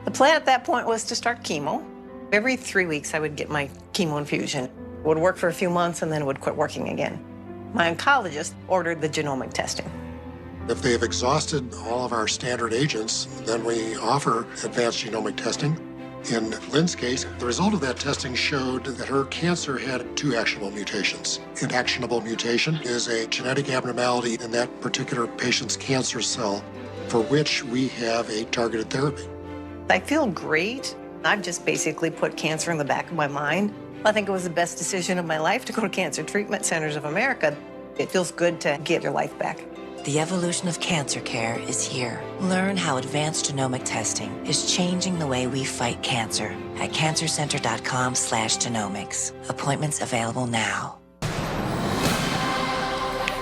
The plan at that point was to start chemo. Every 3 weeks, I would get my chemo infusion. Would work for a few months and then would quit working again. My oncologist ordered the genomic testing. If they have exhausted all of our standard agents, then we offer advanced genomic testing. In Lynn's case, the result of that testing showed that her cancer had 2 actionable mutations. An actionable mutation is a genetic abnormality in that particular patient's cancer cell for which we have a targeted therapy. I feel great. I've just basically put cancer in the back of my mind. I think it was the best decision of my life to go to Cancer Treatment Centers of America. It feels good to get your life back. The evolution of cancer care is here. Learn how advanced genomic testing is changing the way we fight cancer at cancercenter.com/genomics. Appointments available now.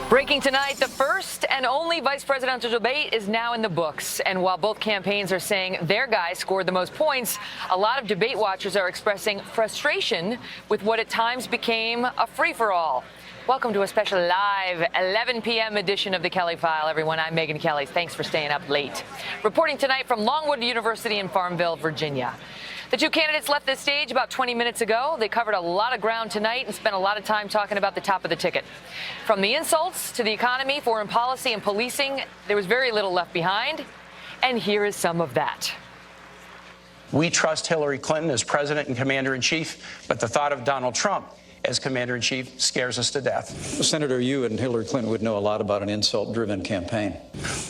Breaking tonight, the first and only vice presidential debate is now in the books. And while both campaigns are saying their guy scored the most points, a lot of debate watchers are expressing frustration with what at times became a free-for-all. Welcome to a special live 11 p.m. edition of the Kelly File, everyone. I'm Megyn Kelly. Thanks for staying up late. Reporting tonight from Longwood University in Farmville, Virginia. The two candidates left this stage about 20 minutes ago. They covered a lot of ground tonight and spent a lot of time talking about the top of the ticket. From the insults to the economy, foreign policy, and policing, there was very little left behind. And here is some of that. We trust Hillary Clinton as president and commander-in-chief, but the thought of Donald Trump as commander-in-chief scares us to death. Senator, you and Hillary Clinton would know a lot about an insult-driven campaign.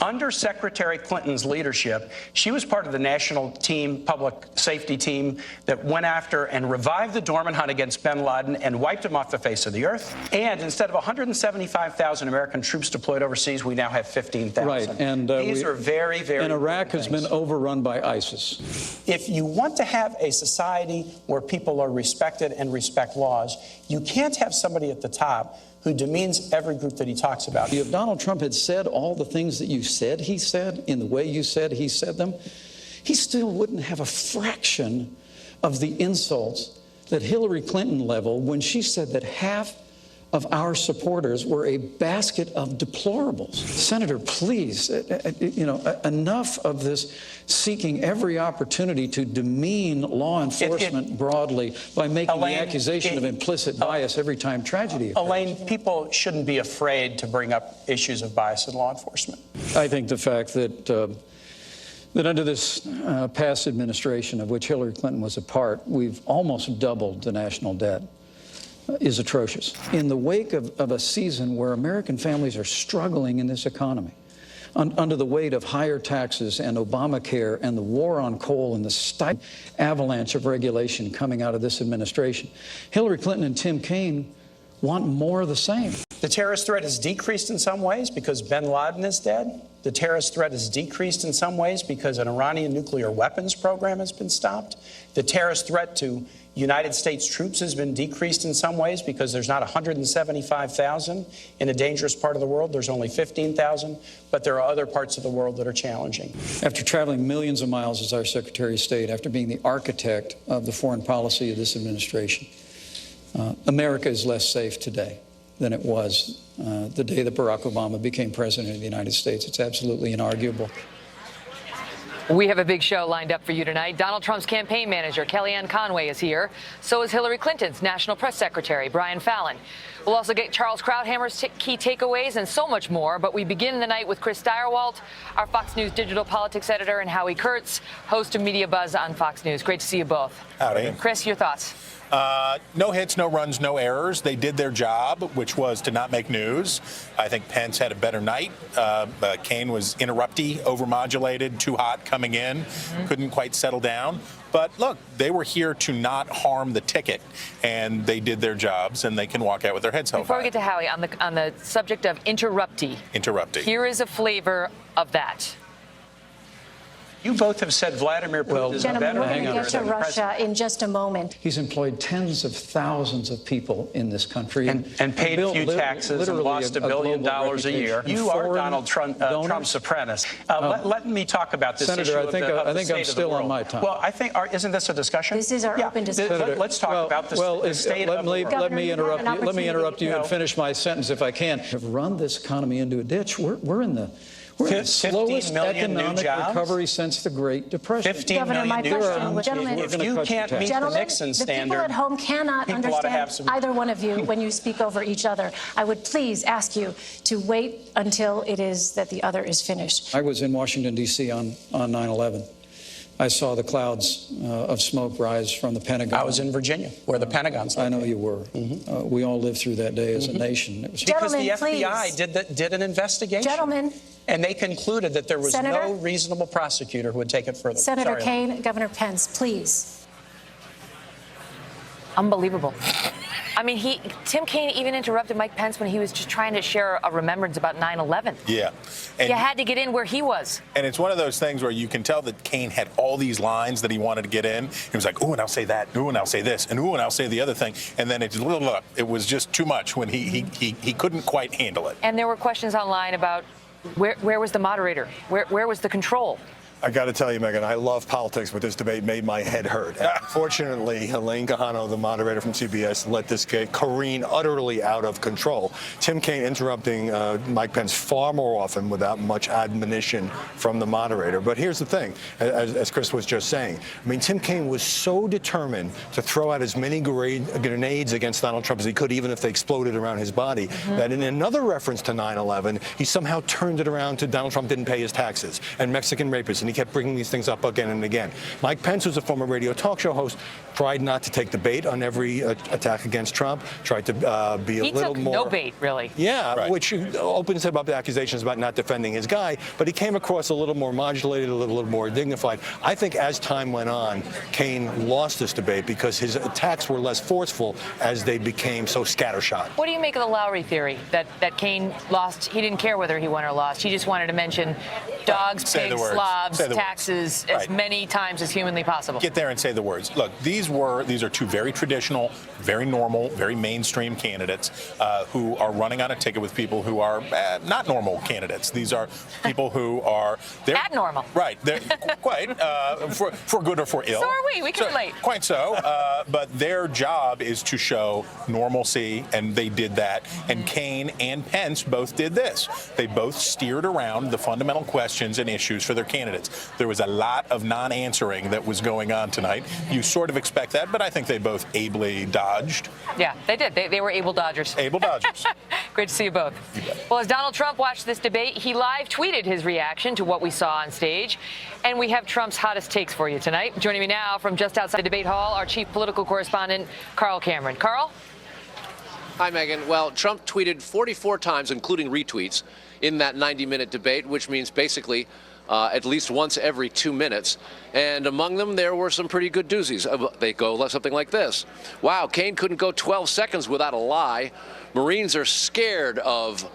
Under Secretary Clinton's leadership, she was part of the national team, public safety team, that went after and revived the dormant hunt against bin Laden and wiped him off the face of the earth. And instead of 175,000 American troops deployed overseas, we now have 15,000. Right, and these are very, very. And Iraq has been overrun by ISIS. If you want to have a society where people are respected and respect laws, you can't have somebody at the top who demeans every group that he talks about. If Donald Trump had said all the things that you said he said in the way you said he said them, he still wouldn't have a fraction of the insults that Hillary Clinton leveled when she said that half of our supporters were a basket of deplorables. Senator, please, enough of this seeking every opportunity to demean law enforcement broadly by making Elaine, the accusation of implicit bias every time tragedy occurs. Elaine, people shouldn't be afraid to bring up issues of bias in law enforcement. I think the fact that under this past administration, of which Hillary Clinton was a part, we've almost doubled the national debt, is atrocious. In the wake of a season where American families are struggling in this economy, under the weight of higher taxes and Obamacare and the war on coal and the avalanche of regulation coming out of this administration, Hillary Clinton and Tim Kaine want more of the same. The terrorist threat has decreased in some ways because bin Laden is dead. The terrorist threat has decreased in some ways because an Iranian nuclear weapons program has been stopped. The terrorist threat to United States troops has been decreased in some ways because there's not 175,000 in a dangerous part of the world. There's only 15,000, but there are other parts of the world that are challenging. After traveling millions of miles as our Secretary of State, after being the architect of the foreign policy of this administration, America is less safe today than it was the day that Barack Obama became president of the United States. It's absolutely inarguable. We have a big show lined up for you tonight. Donald Trump's campaign manager, Kellyanne Conway, is here. So is Hillary Clinton's national press secretary, Brian Fallon. We'll also get Charles Krauthammer's key takeaways and so much more. But we begin the night with Chris Stirewalt, our Fox News digital politics editor, and Howie Kurtz, host of Media Buzz on Fox News. Great to see you both. Howdy. Chris, your thoughts? No hits, no runs, no errors. They did their job, which was to not make news. I think Pence had a better night. Kaine was interrupty, overmodulated, too hot coming in, couldn't quite settle down. But look, they were here to not harm the ticket, and they did their jobs, and they can walk out with their heads held high. Before we get to Howie, on the subject of interrupty. Here is a flavor of that. You both have said Vladimir Putin is a better Gentlemen, we're going to get to than Russia in just a moment. He's employed tens of thousands of people in this country and paid a few taxes and lost $1 billion a year. You are Donald Trump's apprentice. Let me talk about this Senator, issue I think I'm still on my time. Well, I think, isn't this a discussion? This is our open discussion. Let's talk about the state of the world. Let me interrupt you and finish my sentence if I can. Have run this economy into a ditch. We're in the slowest economic recovery since the Great Depression. 15 Governor, my million question, gentlemen, if you can't meet the Nixon standard, the people at home cannot understand either one of you when you speak over each other. I would please ask you to wait until it is that the other is finished. I was in Washington, D.C. on 9/11. I saw the clouds of smoke rise from the Pentagon. I was in Virginia, where the Pentagon's located. I know you were. We all lived through that day as a nation. It was because the FBI did an investigation. Gentlemen. And they concluded that there was Senator, no reasonable prosecutor who would take it further. Senator Kaine, Governor Pence, please. Unbelievable. I mean, Tim Kaine even interrupted Mike Pence when he was just trying to share a remembrance about 9/11. Yeah. And you had to get in where he was. And it's one of those things where you can tell that Kaine had all these lines that he wanted to get in. He was like, ooh, and I'll say that, ooh, and I'll say this, and ooh, and I'll say the other thing. And then it was just too much when he couldn't quite handle it. And there were questions online about where was the moderator? Where was the control? I got to tell you, Megyn, I love politics, but this debate made my head hurt. Unfortunately, Elaine Quijano, the moderator from CBS, let this careen utterly out of control. Tim Kaine interrupting Mike Pence far more often without much admonition from the moderator. But here's the thing, as Chris was just saying, I mean, Tim Kaine was so determined to throw out as many grenades against Donald Trump as he could, even if they exploded around his body, that in another reference to 9/11, he somehow turned it around to Donald Trump didn't pay his taxes and Mexican rapists. And he kept bringing these things up again and again. Mike Pence, who's a former radio talk show host, tried not to take the bait on every attack against Trump, tried to be a little more... He took no bait, really. Yeah, right. Which opens him up to accusations about not defending his guy, but he came across a little more modulated, a little more dignified. I think as time went on, Kaine lost this debate because his attacks were less forceful as they became so scattershot. What do you make of the Lowry theory that Kaine lost? He didn't care whether he won or lost. He just wanted to mention dogs, pigs, slobs, taxes as many times as humanly possible. Get there and say the words. Look, these are two very traditional, very normal, very mainstream candidates who are running on a ticket with people who are not normal candidates. These are people who are abnormal. Right. They're quite for good or for ill. So are we. We can relate. Quite so. But their job is to show normalcy, and they did that. And Kaine and Pence both did this. They both steered around the fundamental questions and issues for their candidates. There was a lot of non-answering that was going on tonight. You sort of expect that, but I think they both ably dodged. Yeah, they did. They were able dodgers. Able dodgers. Great to see you both. Well, as Donald Trump watched this debate, he live tweeted his reaction to what we saw on stage. And we have Trump's hottest takes for you tonight. Joining me now from just outside the debate hall, our chief political correspondent, Carl Cameron. Carl? Hi, Megyn. Well, Trump tweeted 44 times, including retweets, in that 90-minute debate, which means basically at least once every 2 minutes. And among them, there were some pretty good doozies. They go something like this. Wow, Kaine couldn't go 12 seconds without a lie. Marines are scared of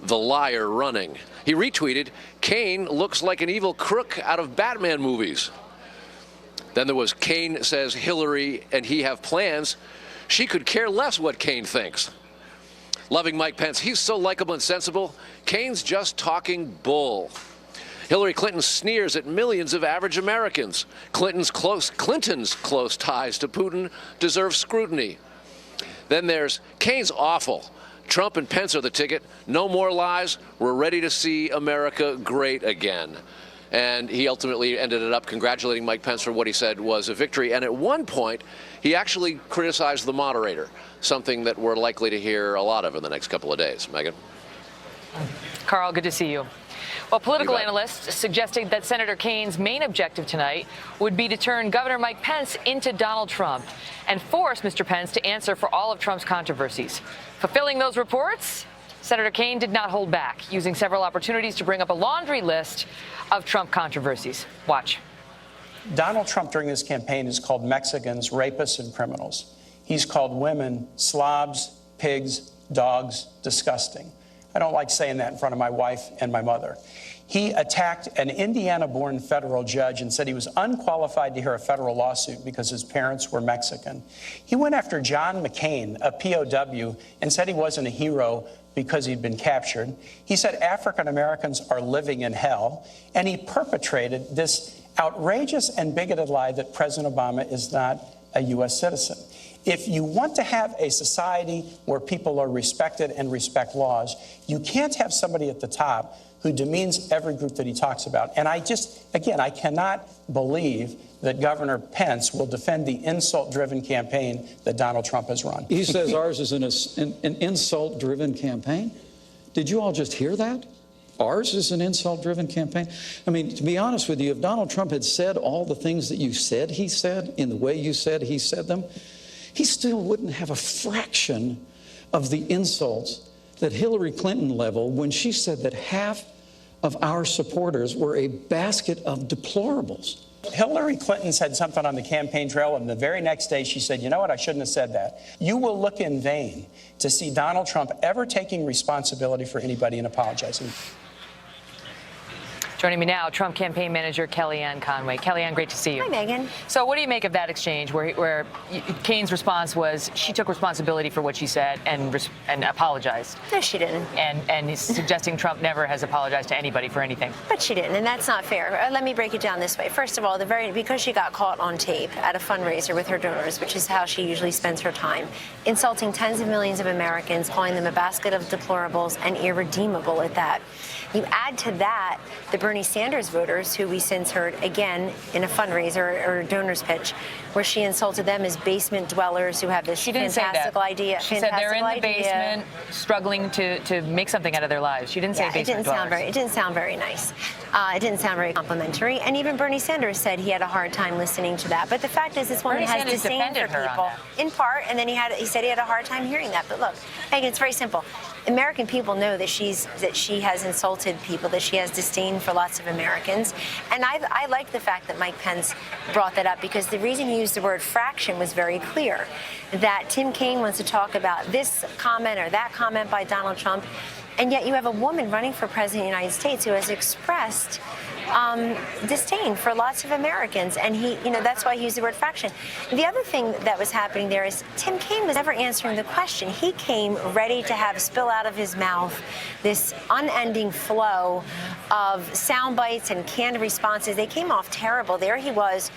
the liar running. He retweeted, Kaine looks like an evil crook out of Batman movies. Then there was Kaine says Hillary and he have plans. She could care less what Kaine thinks. Loving Mike Pence, he's so likable and sensible. Kaine's just talking bull. Hillary Clinton sneers at millions of average Americans. Clinton's close ties to Putin deserve scrutiny. Then there's Kaine's awful. Trump and Pence are the ticket. No more lies. We're ready to see America great again. And he ultimately ended it up congratulating Mike Pence for what he said was a victory. And at one point, he actually criticized the moderator, something that we're likely to hear a lot of in the next couple of days. Megyn? Carl, good to see you. Well, political analysts suggesting that Senator Kaine's main objective tonight would be to turn Governor Mike Pence into Donald Trump and force Mr. Pence to answer for all of Trump's controversies. Fulfilling those reports, Senator Kaine did not hold back, using several opportunities to bring up a laundry list of Trump controversies. Watch. Donald Trump during this campaign has called Mexicans rapists and criminals. He's called women slobs, pigs, dogs, disgusting. I don't like saying that in front of my wife and my mother. He attacked an Indiana-born federal judge and said he was unqualified to hear a federal lawsuit because his parents were Mexican. He went after John McCain, a POW, and said he wasn't a hero because he'd been captured. He said African Americans are living in hell, and he perpetrated this outrageous and bigoted lie that President Obama is not a U.S. citizen. If you want to have a society where people are respected and respect laws, you can't have somebody at the top who demeans every group that he talks about. And I cannot believe that Governor Pence will defend the insult-driven campaign that Donald Trump has run. He says ours is an insult-driven campaign. Did you all just hear that? Ours is an insult-driven campaign. I mean, to be honest with you, if Donald Trump had said all the things that you said he said in the way you said he said them, he still wouldn't have a fraction of the insults that Hillary Clinton leveled when she said that half of our supporters were a basket of deplorables. Hillary Clinton said something on the campaign trail, and the very next day she said, you know what, I shouldn't have said that. You will look in vain to see Donald Trump ever taking responsibility for anybody and apologizing. Joining me now, Trump campaign manager Kellyanne Conway. Kellyanne, great to see you. Hi, Megan. So what do you make of that exchange where Kane's response was she took responsibility for what she said and apologized? No, she didn't. And he's suggesting Trump never has apologized to anybody for anything. But she didn't, and that's not fair. Let me break it down this way. First of all, because she got caught on tape at a fundraiser with her donors, which is how she usually spends her time, insulting tens of millions of Americans, calling them a basket of deplorables and irredeemable at that. You add to that the Bernie Sanders voters, who we since heard again in a fundraiser or a donor's pitch, where she insulted them as basement dwellers who have this fantastical idea. She said they're in the basement struggling to make something out of their lives. She didn't say basement dwellers. It didn't sound very nice. It didn't sound very complimentary. And even Bernie Sanders said he had a hard time listening to that. But the fact is, this woman has disdain for people, in part, and then he said he had a hard time hearing that. But look, Megan, it's very simple. American people know that she has insulted people, that she has disdain for lots of Americans. And I like the fact that Mike Pence brought that up, because the reason he used the word fraction was very clear, that Tim Kaine wants to talk about this comment or that comment by Donald Trump. And yet you have a woman running for president of the United States who has expressed disdain for lots of Americans, and that's why he used the word fraction. The other thing that was happening there is Tim Kaine was never answering the question. He came ready to have spill out of his mouth this unending flow of sound bites and canned responses. They came off terrible. There he was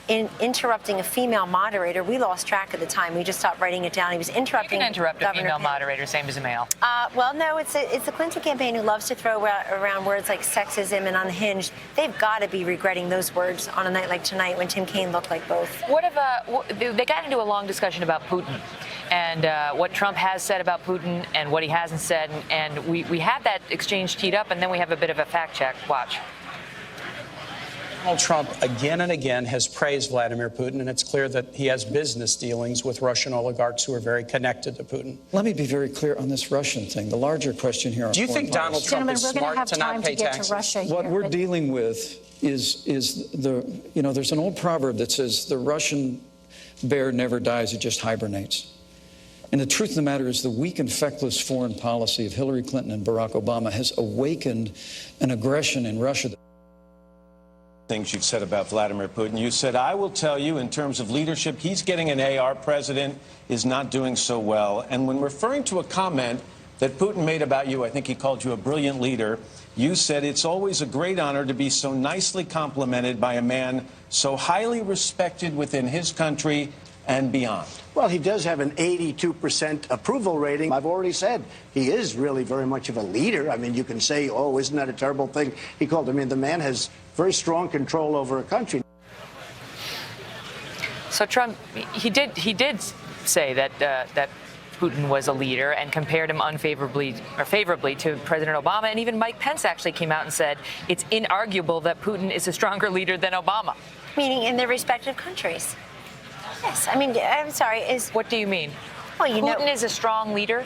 interrupting a female moderator. We lost track of the time. We just stopped writing it down. He was interrupting. You can interrupt Governor a female Pence. moderator, same as a male. Well, no, it's the Clinton campaign who loves to throw around words like sexism and unhinged. They've got to be regretting those words on a night like tonight when Tim Kaine looked like both. They got into a long discussion about Putin and what Trump has said about Putin and what he hasn't said. And we had that exchange teed up, and then we have a bit of a fact check. Watch. Donald Trump again and again has praised Vladimir Putin, and it's clear that he has business dealings with Russian oligarchs who are very connected to Putin. Let me be very clear on this Russian thing. The larger question here. Do you think Donald Trump is smart to not pay taxes? What we're dealing with is there's an old proverb that says the Russian bear never dies, it just hibernates. And the truth of the matter is the weak and feckless foreign policy of Hillary Clinton and Barack Obama has awakened an aggression in Russia. Things you've said about Vladimir Putin. You said, I will tell you, in terms of leadership, he's getting an A. Our president is not doing so well. And when referring to a comment that Putin made about you, I think he called you a brilliant leader, you said it's always a great honor to be so nicely complimented by a man so highly respected within his country and beyond. Well, he does have an 82% approval rating. I've already said he is really very much of a leader. I mean, you can say, oh, isn't that a terrible thing? He called, I mean, the man has very strong control over a country. So Trump, he did say that Putin was a leader and compared him favorably to President Obama. And even Mike Pence actually came out and said it's inarguable that Putin is a stronger leader than Obama. Meaning in their respective countries. Yes, I mean, I'm sorry. What do you mean? Well, Putin is a strong leader.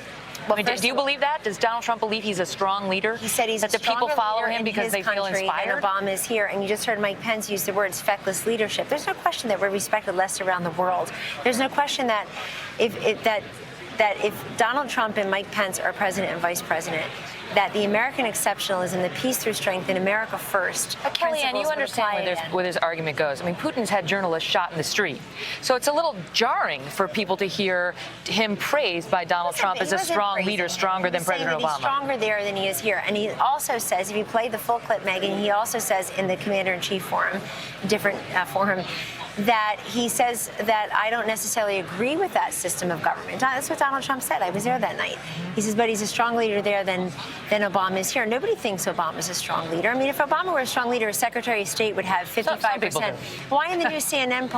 Well, do you believe that? Does Donald Trump believe he's a strong leader? He said he's that a the people follow him because they feel inspired. And Obama is here, and you just heard Mike Pence use the words feckless leadership. There's no question that we're respected less around the world. There's no question that if Donald Trump and Mike Pence are president and vice president, that the American exceptionalism, the peace through strength, in America first. But Kellyanne, you understand where this argument goes. I mean, Putin's had journalists shot in the street. So it's a little jarring for people to hear him praised by Donald Trump as a strong leader, stronger than President Obama. He's stronger there than he is here. And he also says, if you play the full clip, Megan, he also says in the Commander-in-Chief forum, different forum, that he says that I don't necessarily agree with that system of government. That's what Donald Trump said. I was there that night. He says, but he's a strong leader there than Obama is here. Nobody thinks Obama's a strong leader. I mean, if Obama were a strong leader, his Secretary of State would have 55%. Why in the new CNN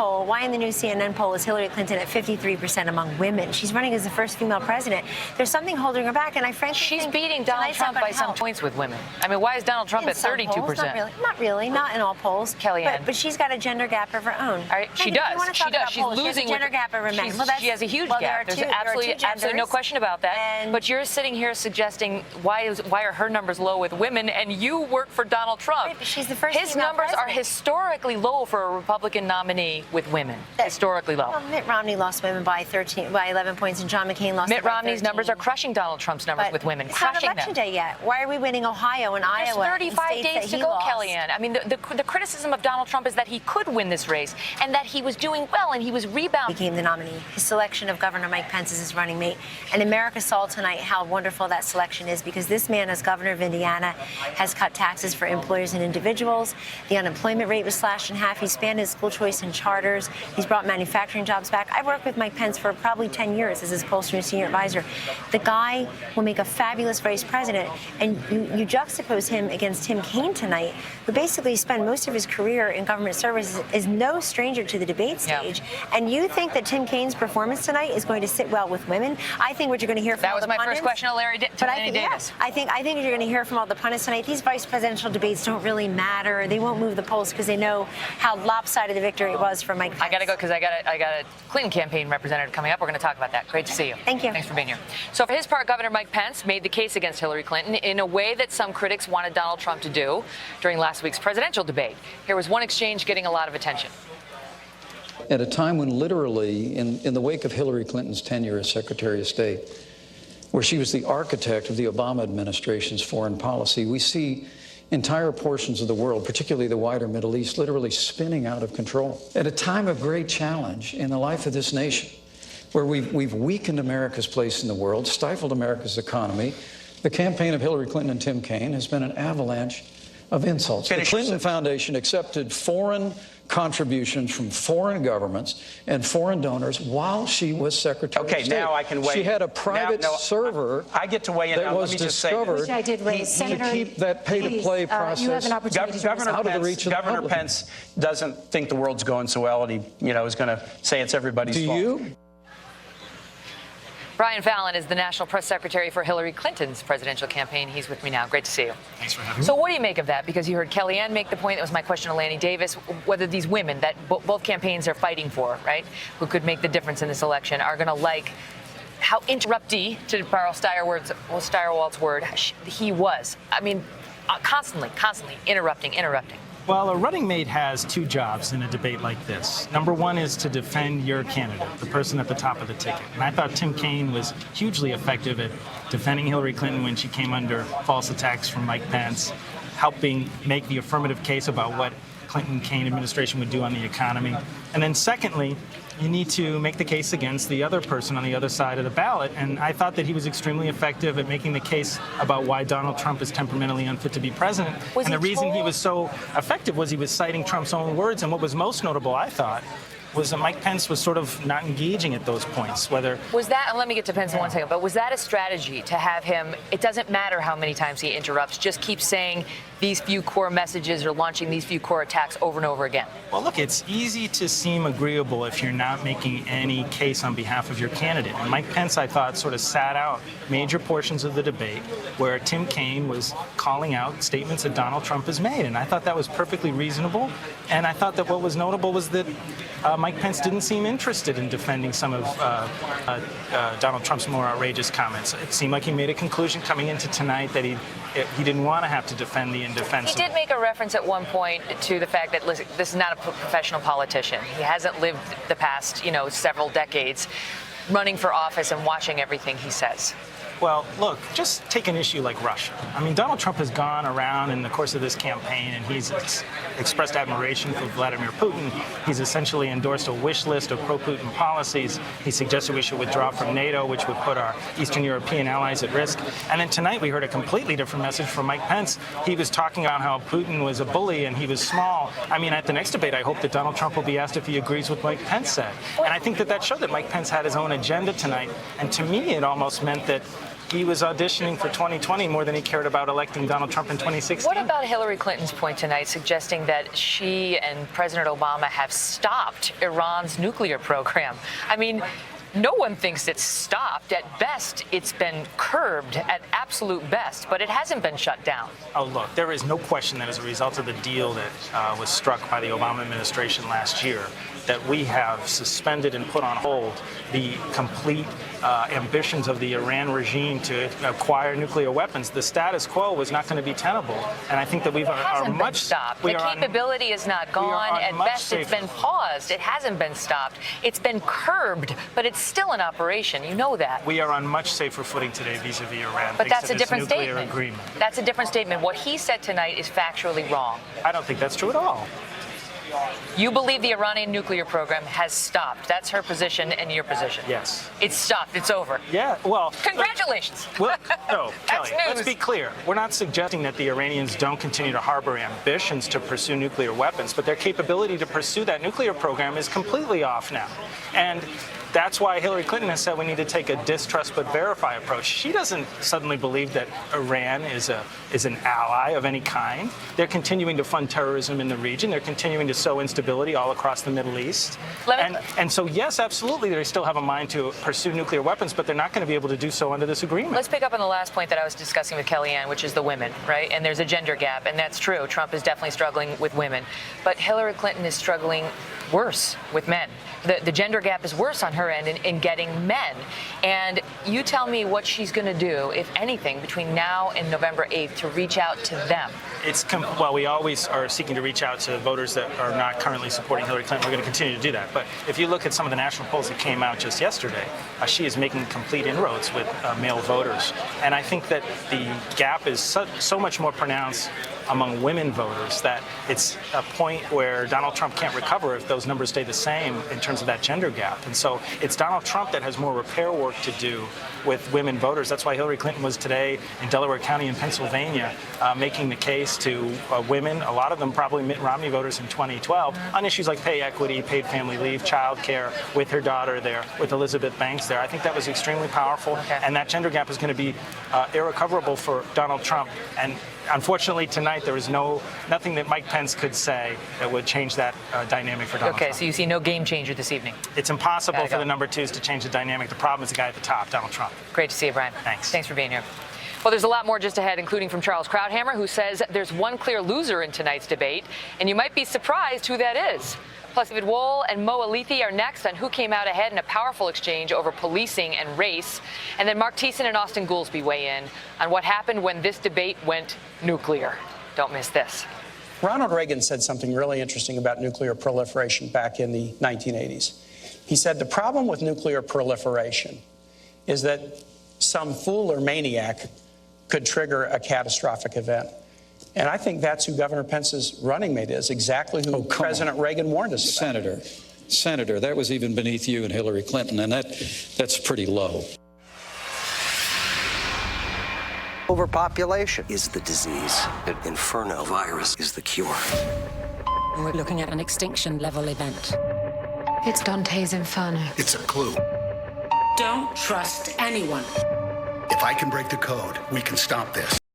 poll is Hillary Clinton at 53% among women? She's running as the first female president. There's something holding her back, and I frankly she's beating Donald Trump by some points with women. I mean, why is Donald Trump at 32%? Not really, not in all polls. Kellyanne. But she's got a gender gap of her own. She Megan, does. you wanna She talk does. about She's polls. She has a losing gender gap over men. Well, she has a huge well, there gap. are There's two absolutely genders, no question about that. and- But you're sitting here suggesting why are her numbers low with women, and you work for Donald Trump. Right, but she's the first His female numbers are president. historically low for a Republican nominee with women. Historically low. Well, Mitt Romney lost women by 11 points, and John McCain lost Mitt by Romney's 13. numbers are crushing Donald Trump's numbers But with women, it's not crushing election them. day yet. Why are we winning Ohio and There's Iowa? 35 in states days that to he go, lost? Kellyanne. I mean, the criticism of Donald Trump is that he could win this race and that he was doing well and he was rebounding. Became the nominee. His selection of Governor Mike Pence as his running mate. And America saw tonight how wonderful that selection is, because this man, as governor of Indiana, has cut taxes for employers and individuals. The unemployment rate was slashed in half. He expanded school choice and charters. He's brought manufacturing jobs back. I've worked with Mike Pence for probably 10 years as his pollster and senior advisor. The guy will make a fabulous vice president. And you juxtapose him against Tim Kaine tonight, who basically spent most of his career in government service, is no stranger to the debate stage. And you think that Tim Kaine's performance tonight is going to sit well with women? I think what you're going to hear from That all was the my pundits, first question to Larry Davis. I think what you're going to hear from all the pundits tonight, these vice presidential debates don't really matter. They won't move the polls because they know how lopsided the victory was for Mike Pence. I got to go because I got a Clinton campaign representative coming up. We're going to talk about that. Great to see you. Thank you. Thanks for being here. So for his part, Governor Mike Pence made the case against Hillary Clinton in a way that some critics wanted Donald Trump to do during last week's presidential debate. Here was one exchange getting a lot of attention. At a time when literally, in the wake of Hillary Clinton's tenure as Secretary of State, where she was the architect of the Obama administration's foreign policy, we see entire portions of the world, particularly the wider Middle East, literally spinning out of control. At a time of great challenge in the life of this nation, where we've weakened America's place in the world, stifled America's economy, the campaign of Hillary Clinton and Tim Kaine has been an avalanche of insults. The Clinton Foundation accepted foreign contributions from foreign governments and foreign donors while she was Secretary of State. Okay, now I can weigh She in. had a private server I get to weigh in that now. Let was me just say discovered this. Which I did raise. to Senator, keep that pay-to-play please, process you have an opportunity to Governor out of the reach of the Governor public. Pence doesn't think the world's going so well, and he, is going to say it's everybody's Do fault. you? Brian Fallon is the National Press Secretary for Hillary Clinton's presidential campaign. He's with me now. Great to see you. Thanks for having me. So what do you make of that? Because you heard Kellyanne make the point, that was my question to Lanny Davis, whether these women that both campaigns are fighting for, right, who could make the difference in this election, are going to like how interrupty, to borrow Steyerwalt's word, he was. I mean, constantly interrupting. Well, a running mate has two jobs in a debate like this. Number one is to defend your candidate, the person at the top of the ticket. And I thought Tim Kaine was hugely effective at defending Hillary Clinton when she came under false attacks from Mike Pence, helping make the affirmative case about what Clinton-Kaine administration would do on the economy. And then secondly, you need to make the case against the other person on the other side of the ballot. And I thought that he was extremely effective at making the case about why Donald Trump is temperamentally unfit to be president. And the reason he was so effective was he was citing Trump's own words. And what was most notable, I thought, was that Mike Pence was sort of not engaging at those points, whether... Was that, and let me get to Pence in 1 second, but was that a strategy to have him, it doesn't matter how many times he interrupts, just keep saying these few core messages or launching these few core attacks over and over again? Well, look, it's easy to seem agreeable if you're not making any case on behalf of your candidate. And Mike Pence, I thought, sort of sat out major portions of the debate where Tim Kaine was calling out statements that Donald Trump has made. And I thought that was perfectly reasonable. And I thought that what was notable was that Mike Pence didn't seem interested in defending some of Donald Trump's more outrageous comments. It seemed like he made a conclusion coming into tonight that he didn't want to have to defend the indefensible. He did make a reference at one point to the fact that, listen, this is not a professional politician. He hasn't lived the past, several decades running for office and watching everything he says. Well, look, just take an issue like Russia. I mean, Donald Trump has gone around in the course of this campaign and he's expressed admiration for Vladimir Putin. He's essentially endorsed a wish list of pro-Putin policies. He suggested we should withdraw from NATO, which would put our Eastern European allies at risk. And then tonight we heard a completely different message from Mike Pence. He was talking about how Putin was a bully and he was small. I mean, at the next debate, I hope that Donald Trump will be asked if he agrees with what Mike Pence said. And I think that showed that Mike Pence had his own agenda tonight. And to me, it almost meant that he was auditioning for 2020 more than he cared about electing Donald Trump in 2016. What about Hillary Clinton's point tonight suggesting that she and President Obama have stopped Iran's nuclear program? I mean, no one thinks it's stopped. At best, it's been curbed at absolute best, but it hasn't been shut down. Oh, look, there is no question that as a result of the deal that was struck by the Obama administration last year, that we have suspended and put on hold the complete ambitions of the Iran regime to acquire nuclear weapons, the status quo was not going to be tenable. And I think that It hasn't been stopped. The capability is not gone. At best, it's been paused. It hasn't been stopped. It's been curbed, but it's still in operation. You know that. We are on much safer footing today vis-a-vis Iran. But thanks that's to a this different nuclear statement. agreement. That's a different statement. What he said tonight is factually wrong. I don't think that's true at all. You believe the Iranian nuclear program has stopped. That's her position and your position. Yes. It's stopped. It's over. Yeah, well... Congratulations. Well, no, That's Kelly, let's news. be clear. We're not suggesting that the Iranians don't continue to harbor ambitions to pursue nuclear weapons, but their capability to pursue that nuclear program is completely off now. And that's why Hillary Clinton has said we need to take a distrust but verify approach. She doesn't suddenly believe that Iran is an ally of any kind. They're continuing to fund terrorism in the region. They're continuing to sow instability all across the Middle East. And so, yes, absolutely, they still have a mind to pursue nuclear weapons, but they're not going to be able to do so under this agreement. Let's pick up on the last point that I was discussing with Kellyanne, which is the women, right? And there's a gender gap, and that's true. Trump is definitely struggling with women. But Hillary Clinton is struggling worse with men. The gender gap is worse on her end in getting men. And you tell me what she's going to do, if anything, between now and November 8th to reach out to them. Well, we always are seeking to reach out to voters that are not currently supporting Hillary Clinton. We're going to continue to do that. But if you look at some of the national polls that came out just yesterday, she is making complete inroads with male voters. And I think that the gap is so much more pronounced among women voters that it's a point where Donald Trump can't recover if those numbers stay the same in terms of that gender gap. And so it's Donald Trump that has more repair work to do with women voters. That's why Hillary Clinton was today in Delaware County in Pennsylvania making the case to women, a lot of them probably Mitt Romney voters in 2012, on issues like pay equity, paid family leave, child care, with her daughter there, with Elizabeth Banks there. I think that was extremely powerful. Okay. And that gender gap is going to be irrecoverable for Donald Trump. And unfortunately, tonight, there is nothing that Mike Pence could say that would change that dynamic for Donald Trump. Okay, so you see no game changer this evening. It's impossible for the number twos to change the dynamic. The problem is the guy at the top, Donald Trump. Great to see you, Brian. Thanks. Thanks for being here. Well, there's a lot more just ahead, including from Charles Krauthammer, who says there's one clear loser in tonight's debate, and you might be surprised who that is. Plus, David Wohl and Mo Alithi are next on who came out ahead in a powerful exchange over policing and race. And then Mark Thiessen and Austin Goolsbee weigh in on what happened when this debate went nuclear. Don't miss this. Ronald Reagan said something really interesting about nuclear proliferation back in the 1980s. He said the problem with nuclear proliferation is that some fool or maniac could trigger a catastrophic event. And I think that's who Governor Pence's running mate is, exactly who President Reagan warned us about. Senator, that was even beneath you and Hillary Clinton, and that's pretty low. Overpopulation is the disease. The inferno virus is the cure. We're looking at an extinction-level event. It's Dante's Inferno. It's a clue. Don't trust anyone. If I can break the code, we can stop this.